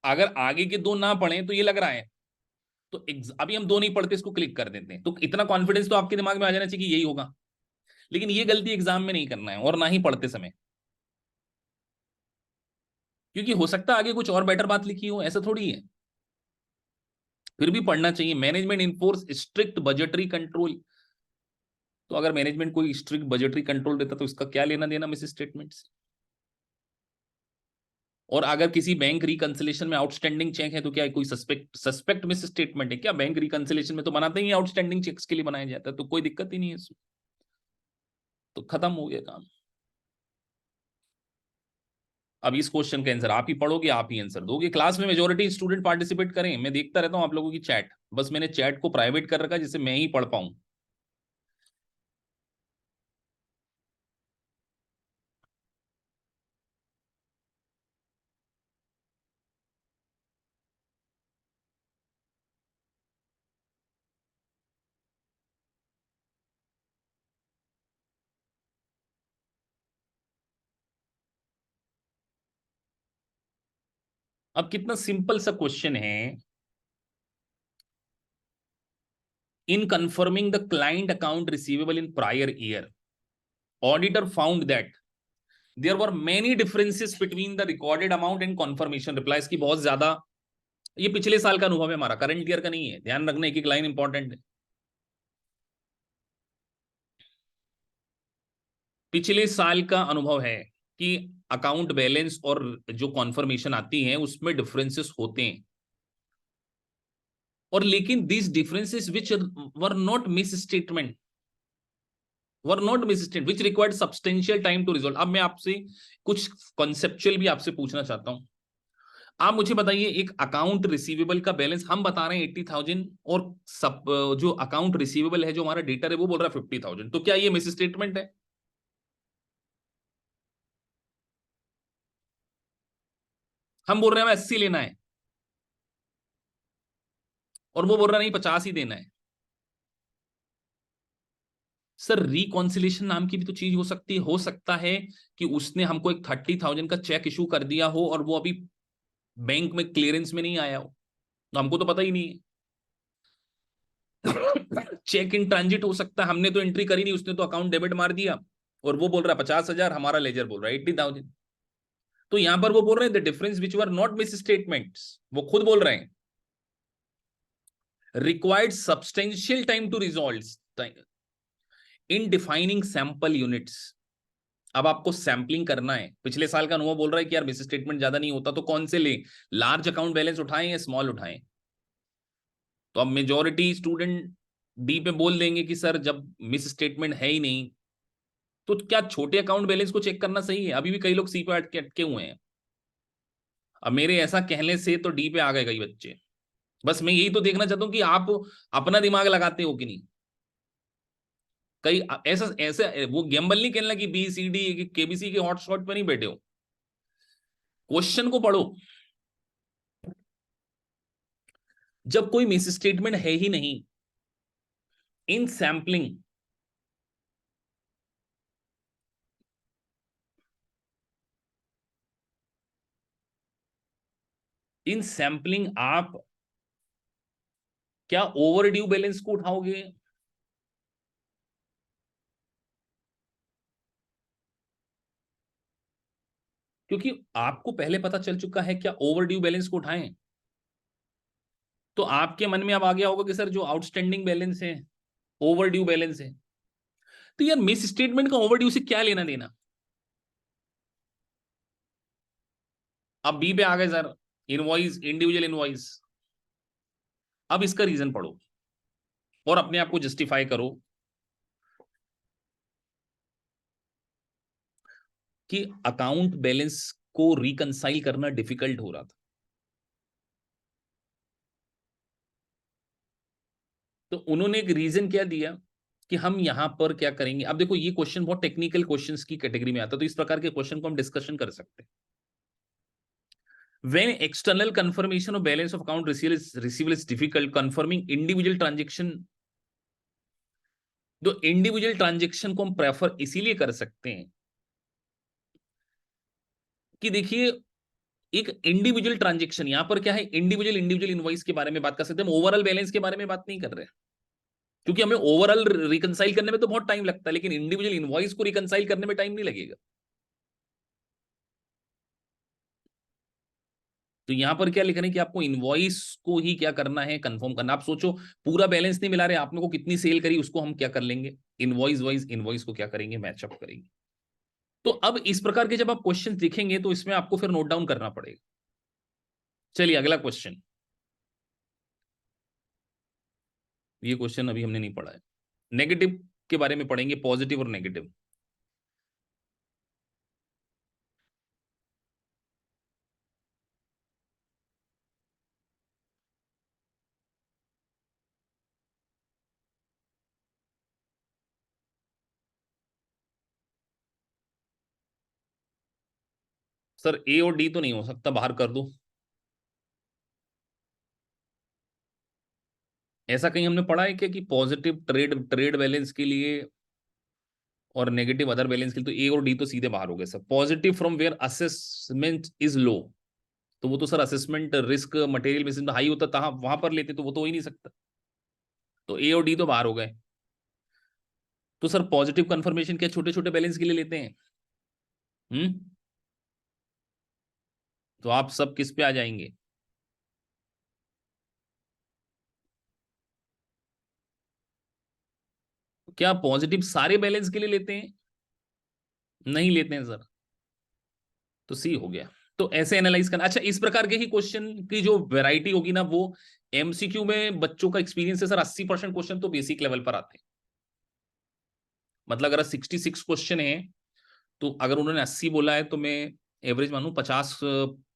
अगर आगे के दो ना पढ़े तो ये लग रहा है, तो अभी हम दो नहीं पढ़ते, इसको क्लिक कर देते हैं, तो इतना कॉन्फिडेंस तो आपके दिमाग में आ जाना चाहिए कि यही होगा। लेकिन ये गलती एग्जाम में नहीं करना है, और ना ही पढ़ते समय, क्योंकि हो सकता है आगे कुछ और बेटर बात लिखी हो, ऐसा थोड़ी है। फिर भी पढ़ना चाहिए। Management enforce strict budgetary control, तो अगर मैनेजमेंट कोई स्ट्रिक्ट बजटरी कंट्रोल देता तो इसका क्या लेना देना मिस स्टेटमेंट से? और अगर किसी बैंक रिकंसिलेशन में आउटस्टैंडिंग चेक है तो क्या कोई सस्पेक्ट मिस स्टेटमेंट है क्या? बैंक रिकंसिलेशन में तो बनाते ही आउटस्टैंडिंग चेक्स के लिए बनाया जाता है, तो कोई दिक्कत ही नहीं है इसमें, तो खत्म हो गया काम। अब इस क्वेश्चन का आंसर आप ही पढ़ोगे, आप ही आंसर दोगे। क्लास में मेजोरिटी स्टूडेंट पार्टिसिपेट करें, मैं देखता रहता हूं आप लोगों की चैट, बस मैंने चैट को प्राइवेट कर रखा जिससे मैं ही पढ़ पाऊं। अब कितना सिंपल सा क्वेश्चन है, in confirming the client account receivable in prior year, auditor found that there were many differences between the recorded amount and confirmation replies की बहुत ज्यादा। ये पिछले साल का अनुभव है हमारा, करंट ईयर का नहीं है, ध्यान रखना, एक एक लाइन इंपॉर्टेंट है। पिछले साल का अनुभव है कि अकाउंट बैलेंस और जो कॉन्फर्मेशन आती है उसमें डिफरेंसेस होते हैं, और लेकिन this differences which were not misstatement, were not misstatement which required substantial time to resolve. अब मैं आपसे कुछ कॉन्सेप्चुअल भी आपसे पूछना चाहता हूं। आप मुझे बताइए, एक अकाउंट रिसीवेबल का बैलेंस हम बता रहे हैं 80,000, और सब जो अकाउंट रिसीवेबल है जो हमारा डेटर है वो बोल रहा है 50,000, तो क्या ये मिस स्टेटमेंट है? हम बोल रहे हैं हमें 80 लेना है, और वो बोल रहा नहीं 50 ही देना है। सर रिकॉन्सिलेशन नाम की भी तो चीज हो सकती है, हो सकता है कि उसने हमको एक 30,000 का चेक इशू कर दिया हो और वो अभी बैंक में क्लियरेंस में नहीं आया हो, तो हमको तो पता ही नहीं है। चेक इन ट्रांजिट हो सकता है, हमने तो एंट्री करी नहीं, उसने तो अकाउंट डेबिट मार दिया, और वो बोल रहा है 50,000, हमारा लेजर बोल रहा है 80,000। तो यहां पर वो बोल रहे हैं the difference which were not misstatements, वो खुद बोल रहे हैं। Required substantial time to resolve in defining sample units. अब आपको सैंपलिंग करना है। पिछले साल का अनुभव बोल रहा है कि यार मिस स्टेटमेंट ज्यादा नहीं होता, तो कौन से ले, लार्ज अकाउंट बैलेंस उठाएं या स्मॉल उठाएं? तो अब मेजॉरिटी स्टूडेंट डी पे बोल देंगे कि सर जब मिस स्टेटमेंट है ही नहीं, तो क्या छोटे अकाउंट बैलेंस को चेक करना सही है? अभी भी कई लोग सी पे अटके अटके हुए हैं। अब मेरे ऐसा कहने से तो डी पे आ गए कई बच्चे। बस मैं यही तो देखना चाहता हूं कि आप अपना दिमाग लगाते हो कि नहीं। कई ऐसा ऐसे वो गेम्बल नहीं खेलना कि बी सी डी केबीसी के हॉटस्पॉट पर नहीं बैठे हो, क्वेश्चन को पढ़ो। जब कोई मिस स्टेटमेंट है ही नहीं, इन सैंपलिंग, इन सैंपलिंग आप क्या ओवर ड्यू बैलेंस को उठाओगे? क्योंकि आपको पहले पता चल चुका है क्या ओवर ड्यू बैलेंस को उठाएं, तो आपके मन में अब आ गया होगा कि सर जो आउटस्टैंडिंग बैलेंस है ओवर ड्यू बैलेंस है। तो यार मिस स्टेटमेंट का ओवर ड्यू से क्या लेना देना? अब बी पे आ गए सर, इनवॉइस, इंडिविजुअल इनवॉइस। अब इसका रीजन पढ़ो और अपने आप को जस्टिफाई करो कि अकाउंट बैलेंस को रिकंसाइल करना डिफिकल्ट हो रहा था। तो उन्होंने एक रीजन क्या दिया कि हम यहां पर क्या करेंगे। अब देखो ये क्वेश्चन बहुत टेक्निकल क्वेश्चंस की कैटेगरी में आता है, तो इस प्रकार के क्वेश्चन को हम डिस्कशन कर सकते हैं। When external confirmation of balance of account receivable is difficult, confirming individual transaction, तो इंडिविजुअल ट्रांजेक्शन को हम प्रेफर इसीलिए कर सकते हैं कि देखिए एक इंडिविजुअल ट्रांजेक्शन, यहां पर क्या है, इंडिविजुअल इंडिविजुअल इनवॉइस के बारे में बात कर सकते हैं, हम ओवरऑल बैलेंस के बारे में बात नहीं कर रहे हैं। क्योंकि हमें ओवरऑल रिकंसाइल करने में तो बहुत टाइम लगता है, लेकिन इंडिविजुअल इनवॉइस को रिकंसाइल करने में टाइम नहीं लगेगा। तो यहां पर क्या लिख रहे हैं कि आपको इनवॉइस को ही क्या करना है, कंफर्म करना। आप सोचो पूरा बैलेंस नहीं मिला रहे, आपने को कितनी सेल करी उसको हम क्या कर लेंगे, इनवॉइस वाइज इनवॉइस को क्या करेंगे, मैचअप करेंगे। तो अब इस प्रकार के जब आप क्वेश्चन दिखेंगे तो इसमें आपको फिर नोट डाउन करना पड़ेगा। चलिए अगला क्वेश्चन, ये क्वेश्चन अभी हमने नहीं पढ़ा है। नेगेटिव के बारे में पढ़ेंगे, पॉजिटिव और नेगेटिव। सर ए और डी तो नहीं हो सकता, बाहर कर दो। ऐसा कहीं हमने पढ़ा है क्या कि पॉजिटिव ट्रेड ट्रेड बैलेंस के लिए और नेगेटिव अदर बैलेंस के लिए, तो ए और डी तो सीधे बाहर हो गए sir. Positive from where assessment is low, तो वो तो सर असेसमेंट रिस्क मटेरियल में हाई होता था, वहां पर लेते तो वो तो हो ही नहीं सकता। तो ए और डी तो बाहर हो गए। तो सर पॉजिटिव कंफर्मेशन क्या छोटे छोटे बैलेंस के लिए लेते हैं? हम्म। तो आप सब किस पे आ जाएंगे? क्या पॉजिटिव सारे बैलेंस के लिए लेते हैं? नहीं लेते हैं सर। तो सी हो गया। तो ऐसे एनालाइज करना। अच्छा, इस प्रकार के ही क्वेश्चन की जो वैरायटी होगी ना, वो एमसीक्यू में बच्चों का एक्सपीरियंस है सर, 80% क्वेश्चन तो बेसिक लेवल पर आते हैं। मतलब अगर 66 क्वेश्चन है, तो अगर उन्होंने 80 बोला है, तो मैं एवरेज मानू 50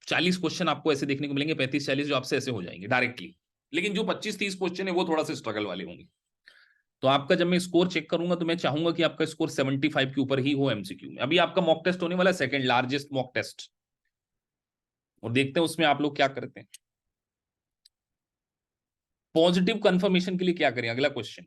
40 क्वेश्चन आपको ऐसे देखने को मिलेंगे, 35 40 जो आपसे ऐसे हो जाएंगे डायरेक्टली। लेकिन जो 25 30 क्वेश्चन है वो थोड़ा सा स्ट्रगल वाले होंगे। तो आपका जब मैं स्कोर चेक करूंगा तो मैं चाहूंगा कि आपका स्कोर 75 के ऊपर ही हो एमसीक्यू में। अभी आपका मॉक टेस्ट होने वाला है, सेकंड लार्जेस्ट मॉक टेस्ट, और देखते हैं उसमें आप लोग क्या करते हैं। पॉजिटिव कंफर्मेशन के लिए क्या करें, अगला क्वेश्चन,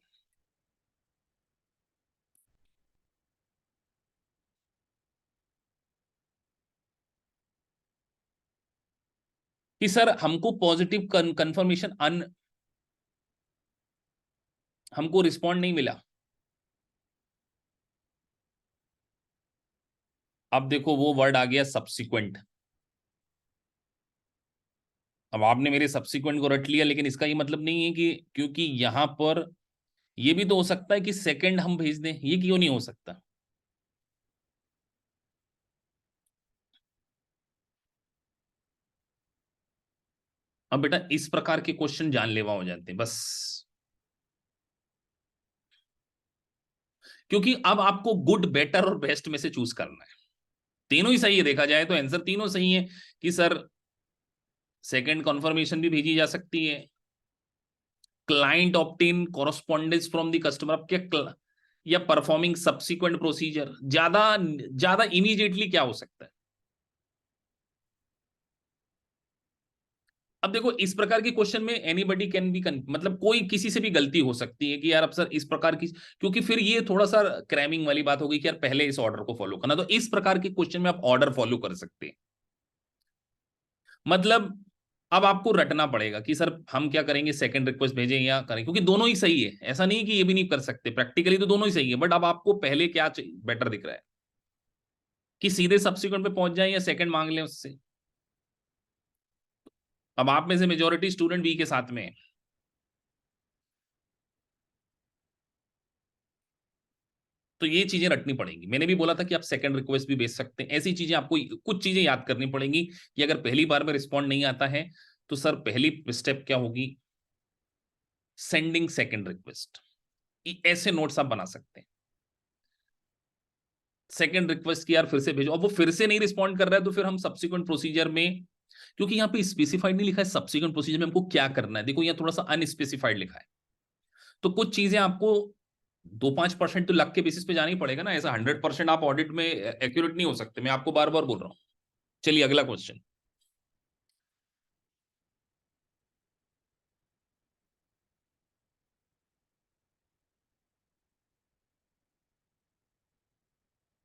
कि सर हमको पॉजिटिव कंफर्मेशन अन हमको रिस्पॉन्ड नहीं मिला। अब देखो वो वर्ड आ गया सब्सिक्वेंट। अब आपने मेरे सब्सिक्वेंट को रट लिया, लेकिन इसका ये मतलब नहीं है कि क्योंकि यहां पर ये भी तो हो सकता है कि सेकंड हम भेज दें, ये क्यों नहीं हो सकता? अब बेटा इस प्रकार के क्वेश्चन जानलेवा हो जाते हैं बस, क्योंकि अब आपको गुड, बेटर और बेस्ट में से चूज करना है। तीनों ही सही है, देखा जाए तो आंसर तीनों सही है कि सर सेकंड कंफर्मेशन भी भेजी जा सकती है, client obtain correspondence from the customer. अब क्या या परफॉर्मिंग सब्सिक्वेंट प्रोसीजर, ज्यादा ज्यादा इमीडिएटली क्या हो सकता है? अब देखो इस प्रकार के क्वेश्चन में एनीबडी कैन बी, मतलब कोई किसी से भी गलती हो सकती है कि यार अब सर इस प्रकार की, क्योंकि फिर ये थोड़ा सा क्रैमिंग वाली बात होगी कि यार पहले इस ऑर्डर को फॉलो करना। तो इस प्रकार के क्वेश्चन में आप ऑर्डर फॉलो कर सकते हैं। मतलब अब आपको रटना पड़ेगा कि सर हम क्या करेंगे, सेकंड रिक्वेस्ट भेजें या करें, क्योंकि दोनों ही सही है, ऐसा नहीं कि ये भी नहीं कर सकते, प्रैक्टिकली तो दोनों ही सही है। बट अब आपको पहले क्या बेटर दिख रहा है कि सीधे सब्सिक्वेंट पे पहुंच जाए या सेकंड मांग लें उससे? अब आप में से मेजोरिटी स्टूडेंट बी के साथ में है, तो ये चीजें रटनी पड़ेंगी। मैंने भी बोला था कि आप सेकंड रिक्वेस्ट भी भेज सकते हैं, ऐसी चीजें आपको कुछ चीजें याद करनी पड़ेंगी कि अगर पहली बार में रिस्पॉन्ड नहीं आता है तो सर पहली स्टेप क्या होगी, सेंडिंग सेकंड रिक्वेस्ट। ऐसे नोट्स आप बना सकते हैं, सेकंड रिक्वेस्ट की यार फिर से भेजो। अब वो फिर से नहीं रिस्पॉन्ड कर रहा है तो फिर हम सब्सिक्वेंट प्रोसीजर में, क्योंकि यहाँ पे स्पेसिफाइड नहीं लिखा है सब्सिक्वेंट प्रोसीजर में हमको क्या करना है, देखो यहाँ थोड़ा सा अनस्पेसिफाइड लिखा है, तो कुछ चीजें आपको 2-5% तो लक के बेसिस पे जाना ही पड़ेगा ना, ऐसा 100% आप ऑडिट में एक्यूरेट नहीं हो सकते, मैं आपको बार बार बोल रहा हूं। चलिए अगला question.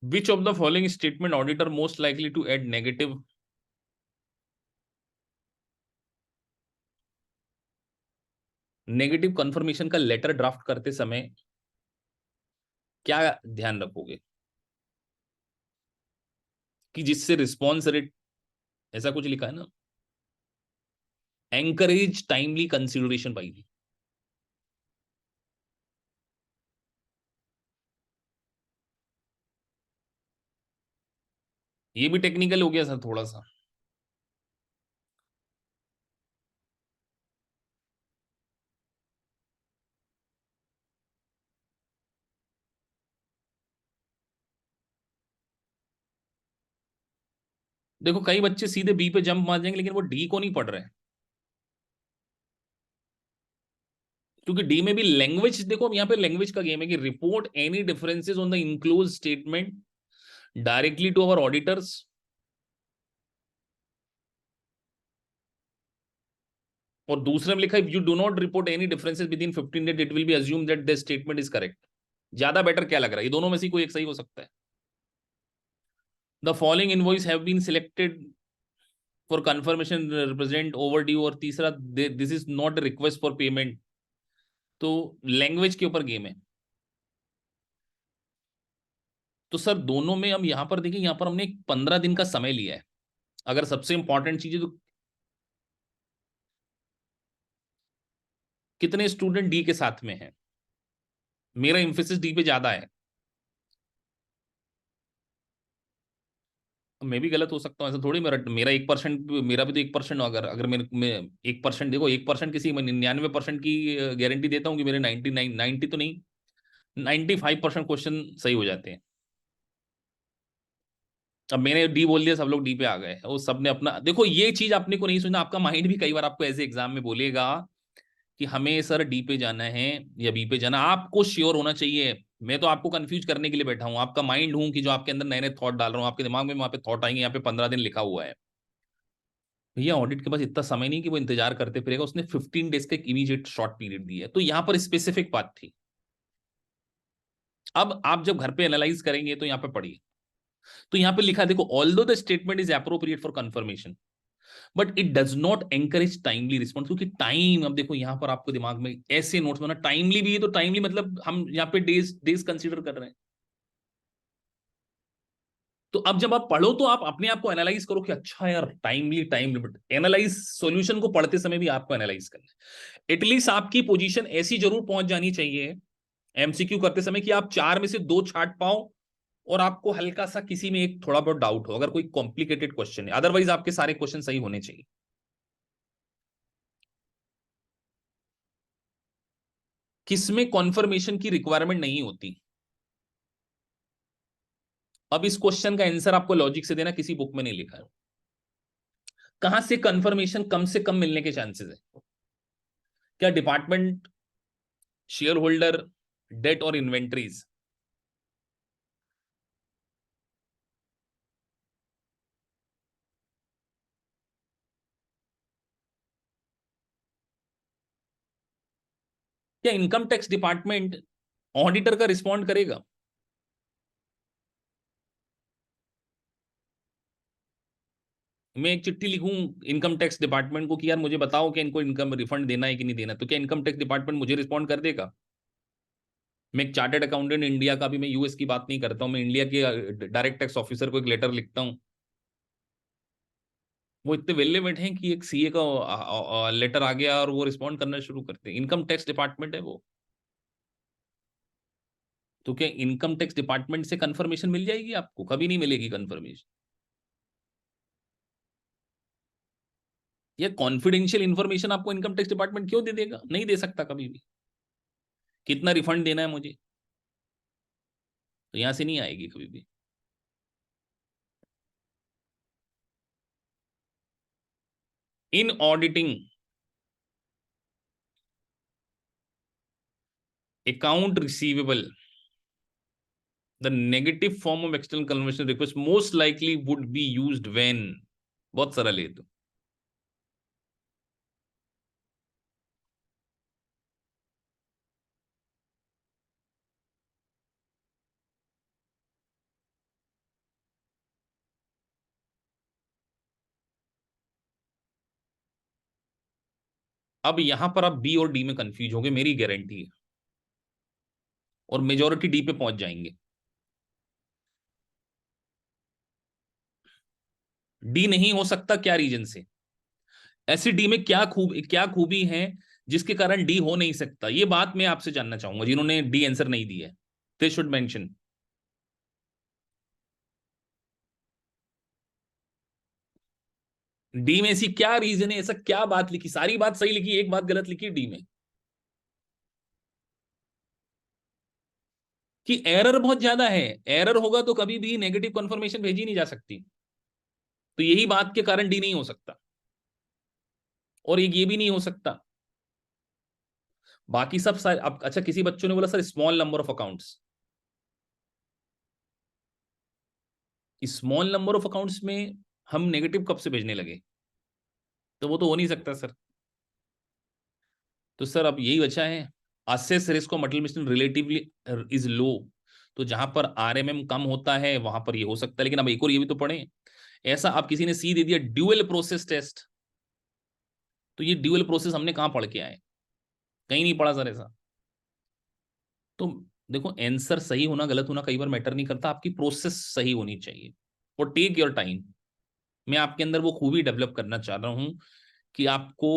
Which of the following statement auditor most likely to add negative? Negative confirmation का लेटर ड्राफ्ट करते समय क्या ध्यान रखोगे कि जिससे रिस्पॉन्स रेट, ऐसा कुछ लिखा है ना, एंकरेज टाइमली कंसिडरेशन पाई, ये भी टेक्निकल हो गया सर थोड़ा सा। देखो कई बच्चे सीधे बी पे जंप मार जाएंगे लेकिन वो डी को नहीं पढ़ रहे हैं, क्योंकि डी में भी लैंग्वेज, देखो अब यहाँ पे लैंग्वेज का गेम है कि report any differences on the enclose statement directly to our auditors. और दूसरे में लिखा है you do not report any differences within 15 days it will be assume that the statement is correct. ज्यादा better क्या लग रहा है, ये दोनों में से कोई एक सही हो सकता है। The following invoice have been selected for confirmation represent overdue, और तीसरा this is not request for payment. तो लैंग्वेज के ऊपर गेम है। तो सर दोनों में हम यहां पर देखें, यहां पर हमने 15 दिन का समय लिया है। अगर सबसे इंपॉर्टेंट चीज है तो कितने स्टूडेंट डी के साथ में हैं? मेरा इंफोसिस डी पे ज्यादा है, मैं भी गलत हो सकता हूँ, ऐसा थोड़ी मेरा मेरा 1%, मेरा भी तो 1%। अगर अगर मेरे मैं 1%, देखो 1% किसी, मैं 99% की गारंटी देता हूँ कि मेरे 99, 90 तो नहीं, 95% क्वेश्चन सही हो जाते हैं। अब मैंने डी बोल दिया, सब लोग डी पे आ गए, वो सब ने अपना, देखो ये चीज अपने को नहीं सुनना, आपका माइंड भी कई बार आपको ऐसे एग्जाम में बोलेगा कि हमें सर डी पे जाना है या बी पे जाना, आपको श्योर होना चाहिए। मैं तो आपको कंफ्यूज करने के लिए बैठा हूँ, आपका माइंड हूँ कि जो आपके अंदर नए नए थॉट डाल रहा हूँ आपके दिमाग में, वहां पे थॉट आएंगे, यहाँ पे 15 दिन लिखा हुआ है। भैया ऑडिट के पास इतना समय नहीं कि वो इंतजार करते फिरेगा, उसने 15 डेज का एक इमीडिएट शॉर्ट पीरियड दिया है, तो यहाँ पर स्पेसिफिक बात थी। अब आप जब घर पे एनालाइज करेंगे तो यहाँ पे पढ़िए, तो यहाँ पे लिखा है देखो, although the statement is appropriate for confirmation but it does not encourage timely response. क्योंकि टाइम, अब देखो यहाँ पर आपको दिमाग में ऐसे नोट्स बना, टाइमली भी है तो टाइमली मतलब हम यहाँ पे डेज डेज कंसीडर कर रहे हैं। तो अब जब आप पढ़ो तो आप अपने आप को एनालाइज करो कि अच्छा यार, टाइम लिमिट एनालाइज, सॉल्यूशन को पढ़ते समय भी आपको एनालाइज करना है। एटलीस्ट आपकी पोजीशन ऐसी जरूर पहुंच जानी चाहिए एमसीक्यू करते समय कि आप 4 में से 2 छांट पाओ, और आपको हल्का सा किसी में एक थोड़ा बहुत डाउट हो, अगर कोई कॉम्प्लिकेटेड क्वेश्चन है। अदरवाइज आपके सारे क्वेश्चन सही होने चाहिए। किसमें कॉन्फर्मेशन की रिक्वायरमेंट नहीं होती? अब इस क्वेश्चन का आंसर आपको लॉजिक से देना, किसी बुक में नहीं लिखा है। कहां से कंफर्मेशन कम से कम मिलने के चांसेस है? क्या डिपार्टमेंट, शेयर होल्डर, डेट और इन्वेंट्रीज? क्या इनकम टैक्स डिपार्टमेंट ऑडिटर का रिस्पॉन्ड करेगा? मैं एक चिट्ठी लिखूं इनकम टैक्स डिपार्टमेंट को कि यार मुझे बताओ कि इनको इनकम रिफंड देना है कि नहीं देना, तो क्या इनकम टैक्स डिपार्टमेंट मुझे रिस्पॉन्ड कर देगा? मैं एक चार्टर्ड अकाउंटेंट इंडिया का भी, मैं यूएस की बात नहीं करता हूं, मैं इंडिया के डायरेक्ट टैक्स ऑफिसर को एक लेटर लिखता हूं, वो इतने वेले बैठे हैं कि एक सीए का लेटर आ गया और वो रिस्पॉन्ड करना शुरू करते हैं। इनकम टैक्स डिपार्टमेंट है वो। तो क्या इनकम टैक्स डिपार्टमेंट से कंफर्मेशन मिल जाएगी आपको? कभी नहीं मिलेगी कंफर्मेशन। ये कॉन्फिडेंशियल इंफॉर्मेशन आपको इनकम टैक्स डिपार्टमेंट क्यों दे देगा? नहीं दे सकता कभी भी। कितना रिफंड देना है मुझे, तो यहां से नहीं आएगी कभी भी। In auditing account receivable, the negative form of external confirmation request most likely would be used when, बहुत सरल है तो। अब यहां पर आप बी और डी में कंफ्यूज होंगे, मेरी गारंटी है, और मेजोरिटी डी पे पहुंच जाएंगे। डी नहीं हो सकता क्या रीजन से? ऐसी डी में क्या खूबी है जिसके कारण डी हो नहीं सकता? ये बात मैं आपसे जानना चाहूंगा जिन्होंने डी आंसर नहीं दिया है, दे शुड मेंशन। डी में ऐसी क्या रीजन है, ऐसा क्या बात लिखी, सारी बात सही लिखी, एक बात गलत लिखी डी में, कि एरर बहुत ज्यादा है। एरर होगा तो कभी भी नेगेटिव कंफर्मेशन भेजी नहीं जा सकती। तो यही बात के कारण डी नहीं हो सकता। और एक ये भी नहीं हो सकता, बाकी सब सारे। अब अच्छा, किसी बच्चों ने बोला sir small number of accounts, small number of accounts में हम नेगेटिव कब से भेजने लगे? तो वो तो हो नहीं सकता सर। तो सर अब यही बचा है, assess risk of material mission relatively is low. तो जहां पर आरएमएम कम होता है वहां पर ये हो सकता है। लेकिन अब एक और ये भी तो पढ़े, ऐसा अब किसी ने सी दे दिया ड्यूअल प्रोसेस टेस्ट, तो ये ड्यूअल प्रोसेस हमने कहां पढ़ के आए? कहीं नहीं पढ़ा सर ऐसा। तो देखो, आंसर सही होना गलत होना कई बार मैटर नहीं करता, आपकी प्रोसेस सही होनी चाहिए। और टेक योर टाइम। मैं आपके अंदर वो खूबी डेवलप करना चाह रहा हूं कि आपको,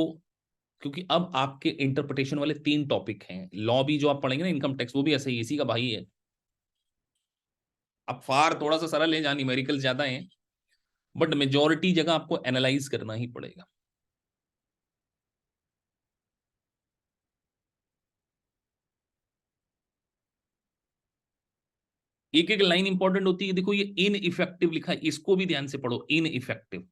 क्योंकि अब आपके इंटरप्रिटेशन वाले 3 टॉपिक हैं। लॉ भी जो आप पढ़ेंगे ना, इनकम टैक्स, वो भी ऐसे ही इसी का भाई है। अब फार थोड़ा सा सरल है, जहां न्यूमेरिकल ज्यादा है, बट मेजोरिटी जगह आपको एनालाइज करना ही पड़ेगा। एक एक लाइन इंपॉर्टेंट होती है। देखो ये इन इफेक्टिव लिखा है, इसको भी ध्यान से पढ़ो, ineffective.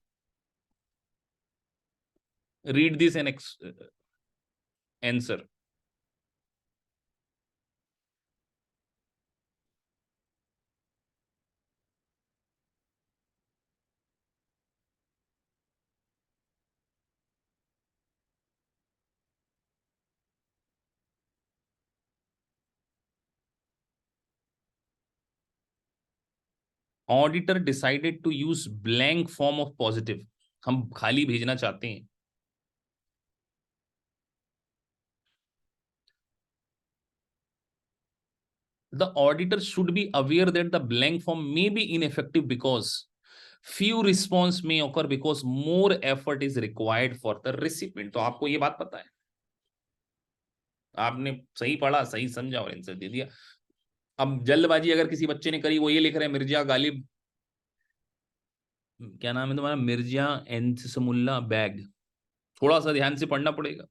Read this and answer. Auditor decided to use blank form of positive, हम खाली भेजना चाहते हैं। The auditor should be aware that the blank form may be ineffective because few response may occur because more effort is required for the recipient. तो आपको ये बात पता है, आपने सही पढ़ा, सही समझा और आंसर दे दिया। अब जल्दबाजी अगर किसी बच्चे ने करी, वो ये लिख रहे हैं मिर्जा गालिब, क्या नाम है तुम्हारा, मिर्जा एंसमुल्ला बैग, थोड़ा सा ध्यान से पढ़ना पड़ेगा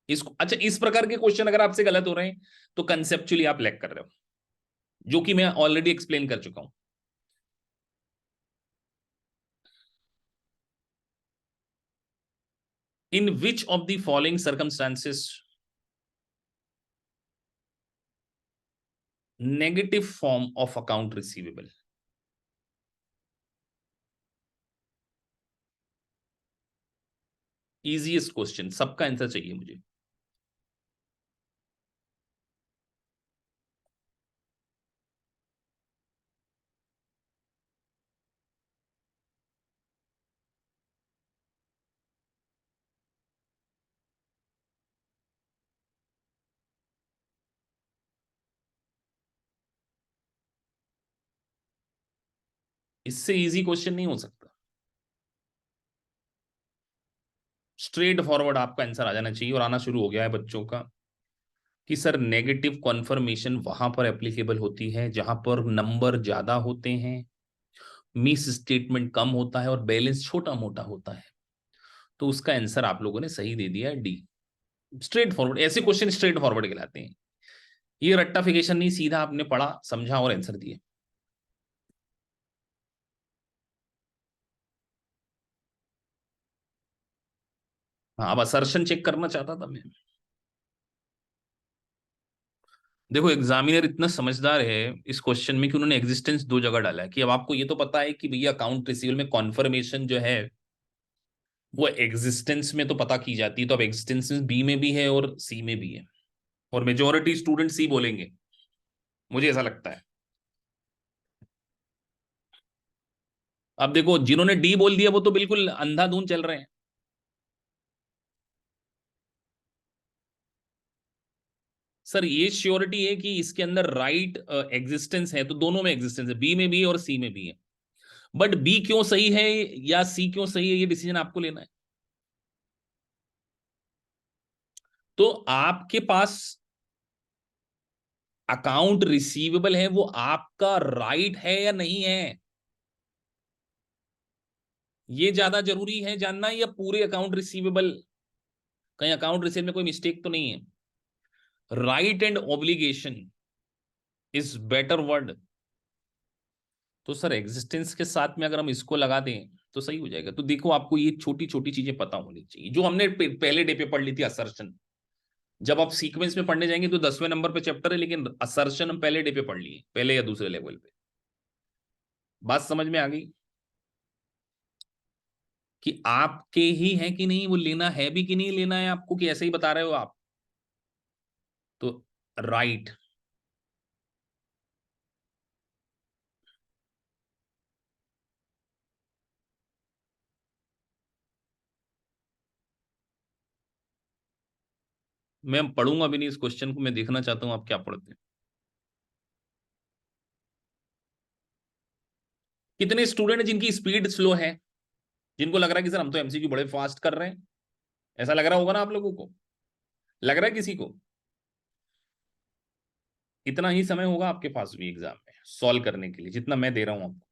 इसको। अच्छा, इस प्रकार के क्वेश्चन अगर आपसे गलत हो रहे हैं तो कंसेप्चुअली आप लैग कर रहे हो, जो कि मैं ऑलरेडी एक्सप्लेन कर चुका हूं। In which of the following circumstances negative form of account receivable? Easiest question, सबका आंसर चाहिए मुझे। इससे इजी क्वेश्चन नहीं हो सकता। स्ट्रेट फॉरवर्ड आपका आंसर आ जाना चाहिए, और आना शुरू हो गया है बच्चों का, कि सर नेगेटिव कॉन्फर्मेशन वहां पर एप्लीकेबल होती है जहां पर नंबर ज्यादा होते हैं, मिस स्टेटमेंट कम होता है और बैलेंस छोटा मोटा होता है। तो उसका आंसर आप लोगों ने सही दे दिया है, डी। स्ट्रेट फॉरवर्ड, ऐसे क्वेश्चन स्ट्रेट फॉरवर्ड कहलाते हैं। ये रट्टाफिकेशन नहीं, सीधा आपने पढ़ा, समझा और आंसर दिए। हाँ, अब असर्शन चेक करना चाहता था मैं। देखो, एग्जामिनर इतना समझदार है इस क्वेश्चन में कि उन्होंने एग्जिस्टेंस दो जगह डाला है, कि अब आपको ये तो पता है कि भैया अकाउंट रिसीवेबल में कॉन्फर्मेशन जो है वो एग्जिस्टेंस में तो पता की जाती है, तो अब एग्जिस्टेंस बी में भी है और सी में भी है, और मेजोरिटी स्टूडेंट सी बोलेंगे, मुझे ऐसा लगता है। अब देखो, जिन्होंने डी बोल दिया वो तो बिल्कुल अंधाधुंध चल रहे हैं। सर, ये श्योरिटी है कि इसके अंदर राइट एग्जिस्टेंस है, तो दोनों में एग्जिस्टेंस है, बी में भी है और सी में भी है। बट बी क्यों सही है या सी क्यों सही है, ये डिसीजन आपको लेना है। तो आपके पास अकाउंट रिसीवेबल है, वो आपका राइट है या नहीं है, ये ज्यादा जरूरी है जानना, या पूरे अकाउंट रिसीवेबल, कहीं अकाउंट रिसीवेबल में कोई मिस्टेक तो नहीं है। Right and obligation is better word. तो सर, एग्जिस्टेंस के साथ में अगर हम इसको लगा दें तो सही हो जाएगा। तो देखो, आपको ये छोटी छोटी चीजें पता होनी चाहिए जो हमने पहले डे पे पढ़ ली थी, असर्शन। जब आप सीक्वेंस में पढ़ने जाएंगे तो 10वें नंबर पे चैप्टर है, लेकिन असर्शन हम पहले डे पे पढ़ लिए, पहले या दूसरे लेवल पे। बात समझ में आ गई कि आपके ही है कि नहीं, वो लेना है भी कि नहीं लेना है आपको, कि ऐसे ही बता रहे हो आप? तो राइट। मैं पढ़ूंगा भी नहीं इस क्वेश्चन को, मैं देखना चाहता हूं आप क्या पढ़ते हैं। कितने स्टूडेंट जिनकी स्पीड स्लो है, जिनको लग रहा है कि सर हम तो एमसीक्यू बड़े फास्ट कर रहे हैं, ऐसा लग रहा होगा ना आप लोगों को, लग रहा है किसी को? इतना ही समय होगा आपके पास भी एग्जाम में सॉल्व करने के लिए, जितना मैं दे रहा हूं आपको।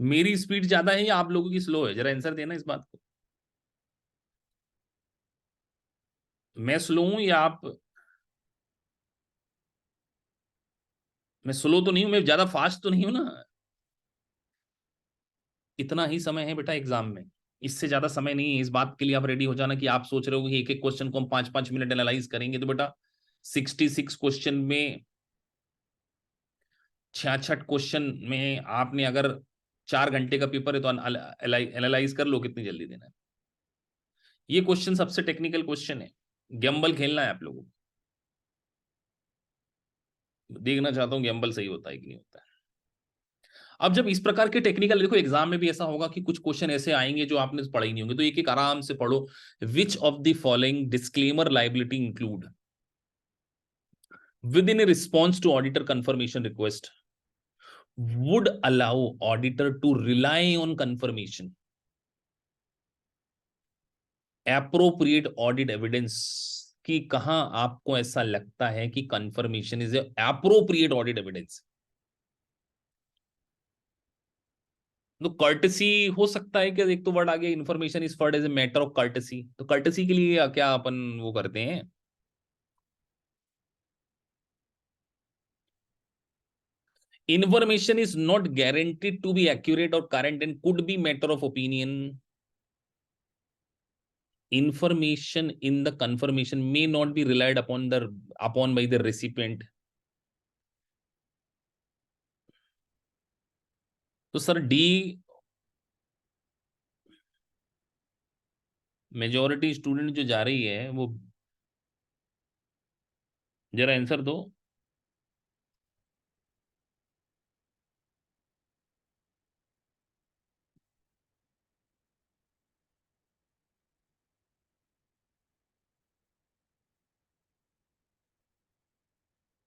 मेरी स्पीड ज्यादा है या आप लोगों की स्लो है, जरा आंसर देना इस बात को। मैं स्लो हूं या आप? मैं स्लो तो नहीं हूं, मैं ज्यादा फास्ट तो नहीं हूं ना। इतना ही समय है बेटा एग्जाम में, इससे ज्यादा समय नहीं है, इस बात के लिए आप रेडी हो जाना कि आप सोच रहे हो कि एक एक क्वेश्चन को हम 5-5 मिनट एनालाइज करेंगे, तो बेटा 66 क्वेश्चन में 66 क्वेश्चन में आपने अगर 4 घंटे का पेपर है तो एनालाइज कर लो कितनी जल्दी देना है। ये क्वेश्चन सबसे टेक्निकल क्वेश्चन है, गैम्बल खेलना है आप लोगों को। देखना चाहता हूँ गैम्बल सही होता है कि नहीं होता है। अब जब इस प्रकार के टेक्निकल, देखो एग्जाम में भी ऐसा होगा कि कुछ क्वेश्चन ऐसे आएंगे जो आपने पढ़े ही नहीं होंगे, तो एक एक आराम से पढ़ो। विच of the following disclaimer liability include within response to auditor confirmation request would allow auditor to rely on confirmation appropriate audit evidence, कि कहां आपको ऐसा लगता है कि confirmation is appropriate audit evidence. तो कर्टसी हो सकता है कि एक तो वर्ड आ गया, information is forward as a matter of courtesy, तो कर्टसी के लिए क्या अपन वो करते हैं। Information is not guaranteed to be accurate or current and could be matter of opinion. Information in the confirmation may not be relied upon by the recipient। तो sir D, majority student जो जा रही है वो, जरा answer दो।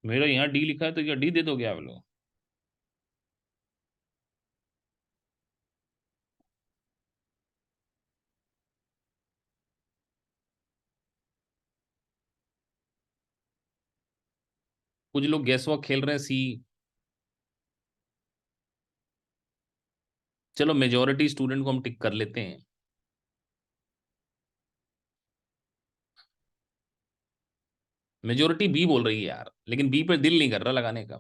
मेरा यहाँ डी लिखा है, तो क्या डी दे दोगे आप लोग? कुछ लोग गैस वॉक खेल रहे हैं, सी। चलो मेजॉरिटी स्टूडेंट को हम टिक कर लेते हैं। मेजॉरिटी बी बोल रही है यार, लेकिन बी पे दिल नहीं कर रहा लगाने का।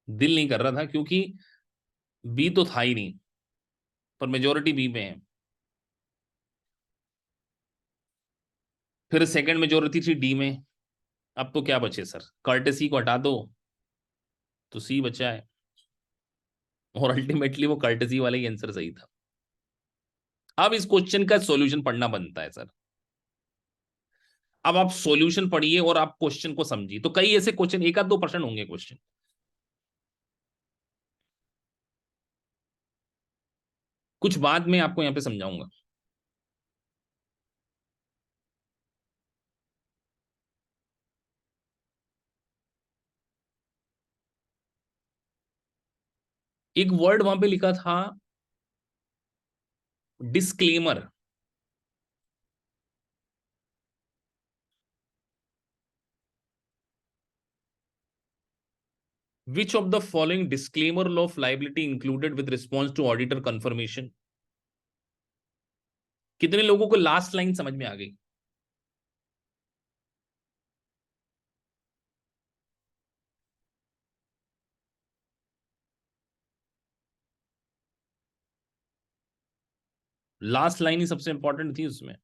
दिल नहीं कर रहा था क्योंकि बी तो था ही नहीं, पर मेजॉरिटी बी पे है। फिर सेकंड मेजॉरिटी थी डी में। अब तो क्या बचे सर, कर्टेसी को हटा दो तो सी बचा है, और अल्टीमेटली वो कर्टेसी वाला ही आंसर सही था। अब इस क्वेश्चन का सॉल्यूशन पढ़ना बनता है सर। अब आप सॉल्यूशन पढ़िए और आप क्वेश्चन को समझिए, तो कई ऐसे क्वेश्चन, 1-2% होंगे क्वेश्चन। कुछ बाद में आपको यहां पे समझाऊंगा। एक वर्ड वहां पे लिखा था, disclaimer. Which of the following disclaimer of liability included with response to auditor confirmation. कितने लोगों को लास्ट लाइन समझ में आ गई? लास्ट लाइन ही सबसे इंपॉर्टेंट थी उसमें।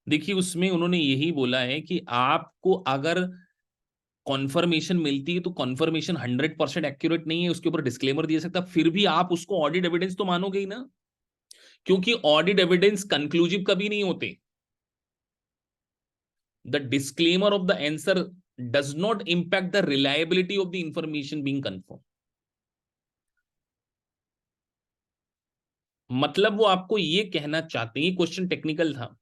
देखिए उसमें उन्होंने यही बोला है कि आपको अगर कॉन्फर्मेशन मिलती है तो कॉन्फर्मेशन 100% एक्यूरेट नहीं है, उसके ऊपर डिस्क्लेमर दिया सकता, फिर भी आप उसको ऑडिट एविडेंस तो मानोगे ही ना, क्योंकि ऑडिट एविडेंस कंक्लूसिव कभी नहीं होते। The disclaimer of the answer does not impact the reliability of the information being confirm. मतलब वो आपको ये कहना चाहते हैं, क्वेश्चन टेक्निकल था।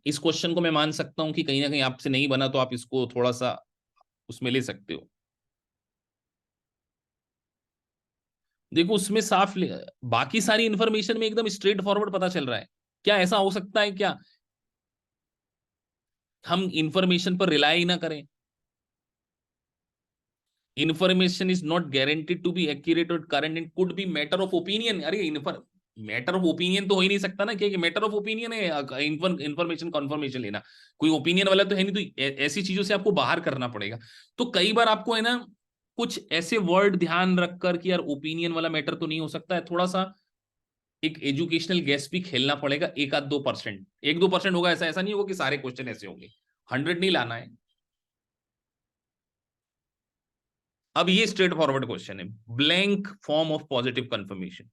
इस क्वेश्चन को मैं मान सकता हूं कि कहीं ना कहीं आपसे नहीं बना, तो आप इसको थोड़ा सा उसमें ले सकते हो। देखो उसमें बाकी सारी इंफॉर्मेशन में एकदम स्ट्रेट फॉरवर्ड पता चल रहा है। क्या ऐसा हो सकता है क्या हम इंफॉर्मेशन पर रिलाई ना करें? Information is not guaranteed to be accurate or current and could be matter of opinion. अरे मैटर ऑफ ओपिनियन तो हो ही नहीं सकता ना, कि मैटर ऑफ ओपिनियन है इंफॉर्मेशन कॉन्फर्मेशन लेना। कोई ओपिनियन वाला तो है नहीं, तो ऐसी चीजों से आपको बाहर करना पड़ेगा। तो कई बार आपको है ना कुछ ऐसे वर्ड ध्यान रखकर कि यार ओपिनियन वाला मैटर तो नहीं हो सकता है, थोड़ा सा एक एजुकेशनल गेस भी खेलना पड़ेगा, 1-2%, 1-2% होगा, ऐसा ऐसा नहीं होगा कि सारे क्वेश्चन ऐसे होंगे, 100 नहीं लाना है। अब ये स्ट्रेट फॉरवर्ड क्वेश्चन है, blank form of positive confirmation.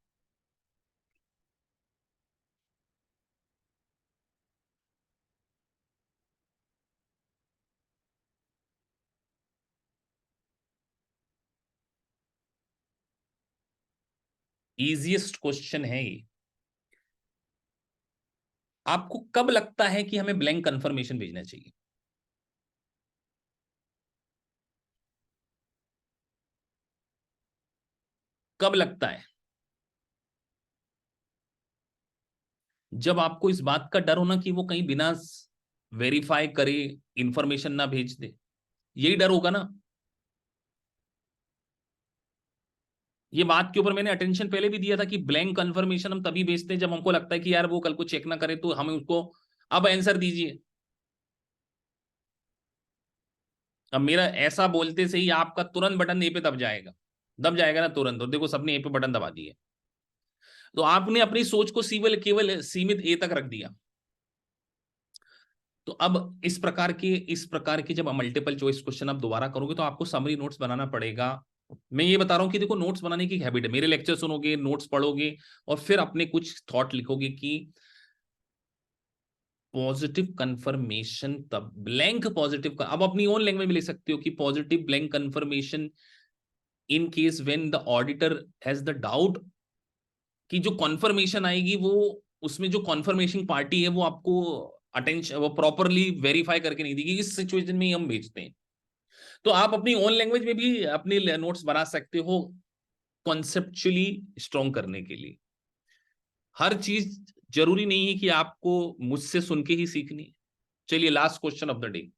Easiest question है ये। आपको कब लगता है कि हमें ब्लैंक कंफर्मेशन भेजना चाहिए? कब लगता है? जब आपको इस बात का डर हो ना कि वो कहीं बिना वेरीफाई करे इंफॉर्मेशन ना भेज दे, यही डर होगा ना। ये बात के ऊपर मैंने अटेंशन पहले भी दिया था कि ब्लैंक कंफर्मेशन हम तभी भेजते हैं जब हमको लगता है कि यार वो कल को चेक ना करे तो हमें उसको अब आंसर दीजिए। अब मेरा ऐसा बोलते से ही आपका तुरंत बटन ए पे दब जाएगा ना तुरंत, और देखो सबने ए पे बटन दबा दिए। तो आपने अपनी सोच को केवल केवल सीमित ए तक रख दिया। तो अब इस प्रकार के जब मल्टीपल चॉइस क्वेश्चन आप दोबारा करोगे तो आपको समरी नोट्स बनाना पड़ेगा। मैं ये बता रहा हूं कि देखो नोट्स बनाने की हैबिट है, मेरे लेक्चर सुनोगे, नोट्स पढ़ोगे और फिर अपने कुछ थॉट लिखोगे कि पॉजिटिव कंफर्मेशन तब ब्लैंक पॉजिटिव का, अब अपनी ओन लैंग्वेज में लिख सकते हो कि positive blank confirmation in case when the auditor has the doubt, कि जो कॉन्फर्मेशन आएगी वो, उसमें जो कॉन्फर्मेशन पार्टी है वो आपको अटेंशन वो प्रॉपरली वेरीफाई करके नहीं देगी, इस सिचुएशन में ही हम भेजते हैं। तो आप अपनी ओन लैंग्वेज में भी अपनी नोट्स बना सकते हो कॉन्सेप्चुअली स्ट्रॉन्ग करने के लिए। हर चीज जरूरी नहीं है कि आपको मुझसे सुन के ही सीखनी है। चलिए last question of the day.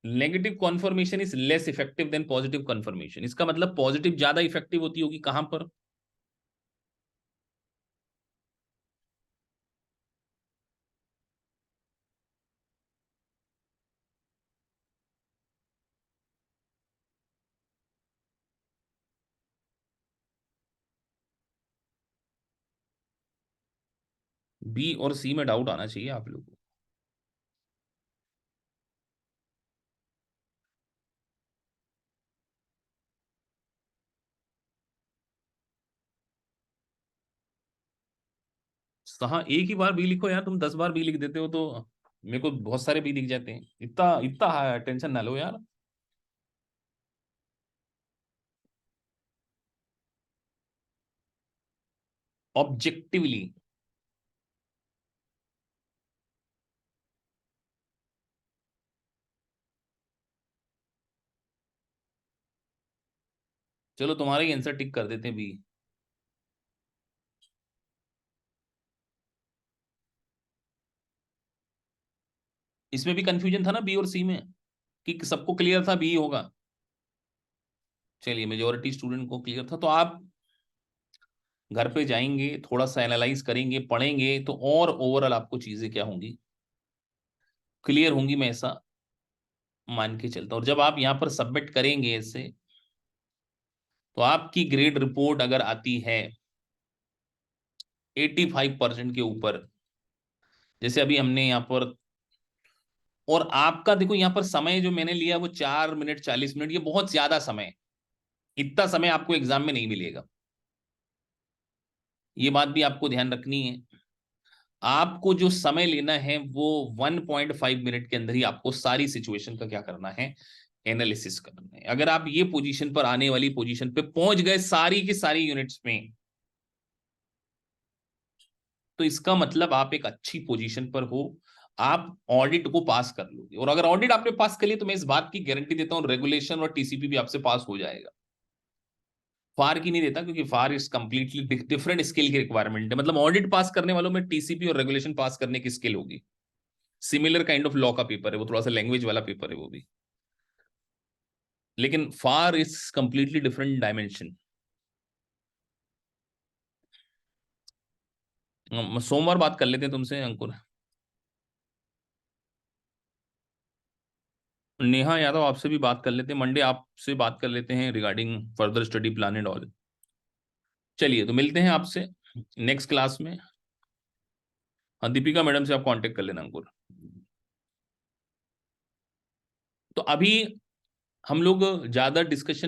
Negative confirmation is less effective than positive confirmation, इसका मतलब पॉजिटिव ज्यादा इफेक्टिव होती होगी कहां पर? बी और सी में डाउट आना चाहिए आप लोगों को। हाँ एक ही बार बी लिखो यार, तुम 10 बार बी लिख देते हो तो मेरे को बहुत सारे बी दिख जाते हैं, इतना इतना टेंशन ना लो यार। ऑब्जेक्टिवली। चलो तुम्हारा ही आंसर टिक कर देते हैं बी। इसमें भी कंफ्यूजन था ना बी और सी में, कि सबको क्लियर था बी होगा। चलिए मेजोरिटी स्टूडेंट को क्लियर था, तो आप घर पे जाएंगे थोड़ा सा एनालाइज करेंगे पढ़ेंगे तो और ओवरऑल आपको चीजें क्या होंगी, क्लियर होंगी, मैं ऐसा मान के चलता हूँ। और जब आप यहाँ पर सबमिट करेंगे ऐसे, तो आपकी ग्रेड रिपोर्ट अगर आती है 85% के ऊपर, जैसे अभी हमने यहाँ पर, और आपका देखो यहाँ पर समय जो मैंने लिया वो 4 मिनट 40 मिनट, ये बहुत ज्यादा समय है। इतना समय आपको एग्जाम में नहीं मिलेगा, ये बात भी आपको ध्यान रखनी है। आपको जो समय लेना है वो 1.5 मिनट के अंदर ही आपको सारी सिचुएशन का क्या करना है, एनालिसिस करना है। अगर आप ये पोजीशन पर, आने वाली पोजीशन पे पहुंच गए सारी की सारी यूनिट्स में, तो इसका मतलब आप एक अच्छी पोजीशन पर हो, आप ऑडिट को पास कर लोगे। और अगर ऑडिट आपने पास कर लिया तो मैं इस बात की गारंटी देता हूं रेगुलेशन और टीसीपी भी आपसे पास हो जाएगा। फार की नहीं देता, क्योंकि far is completely different skill की रिक्वायरमेंट है, मतलब ऑडिट पास करने वालों में टीसीपी और रेगुलेशन पास करने की स्किल होगी। सिमिलर काइंड ऑफ लॉ का पेपर है वो, थोड़ा सा लैंग्वेज वाला पेपर है वो भी, लेकिन far is completely different dimension. सोमवार बात कर लेते हैं तुमसे अंकुर। नेहा यादव आपसे भी बात कर लेते हैं, मंडे आपसे बात कर लेते हैं regarding further study plan and all. चलिए तो मिलते हैं आपसे नेक्स्ट क्लास में। हाँ, दीपिका मैडम से आप कांटेक्ट कर लेना अंकुर। तो अभी हम लोग ज्यादा डिस्कशन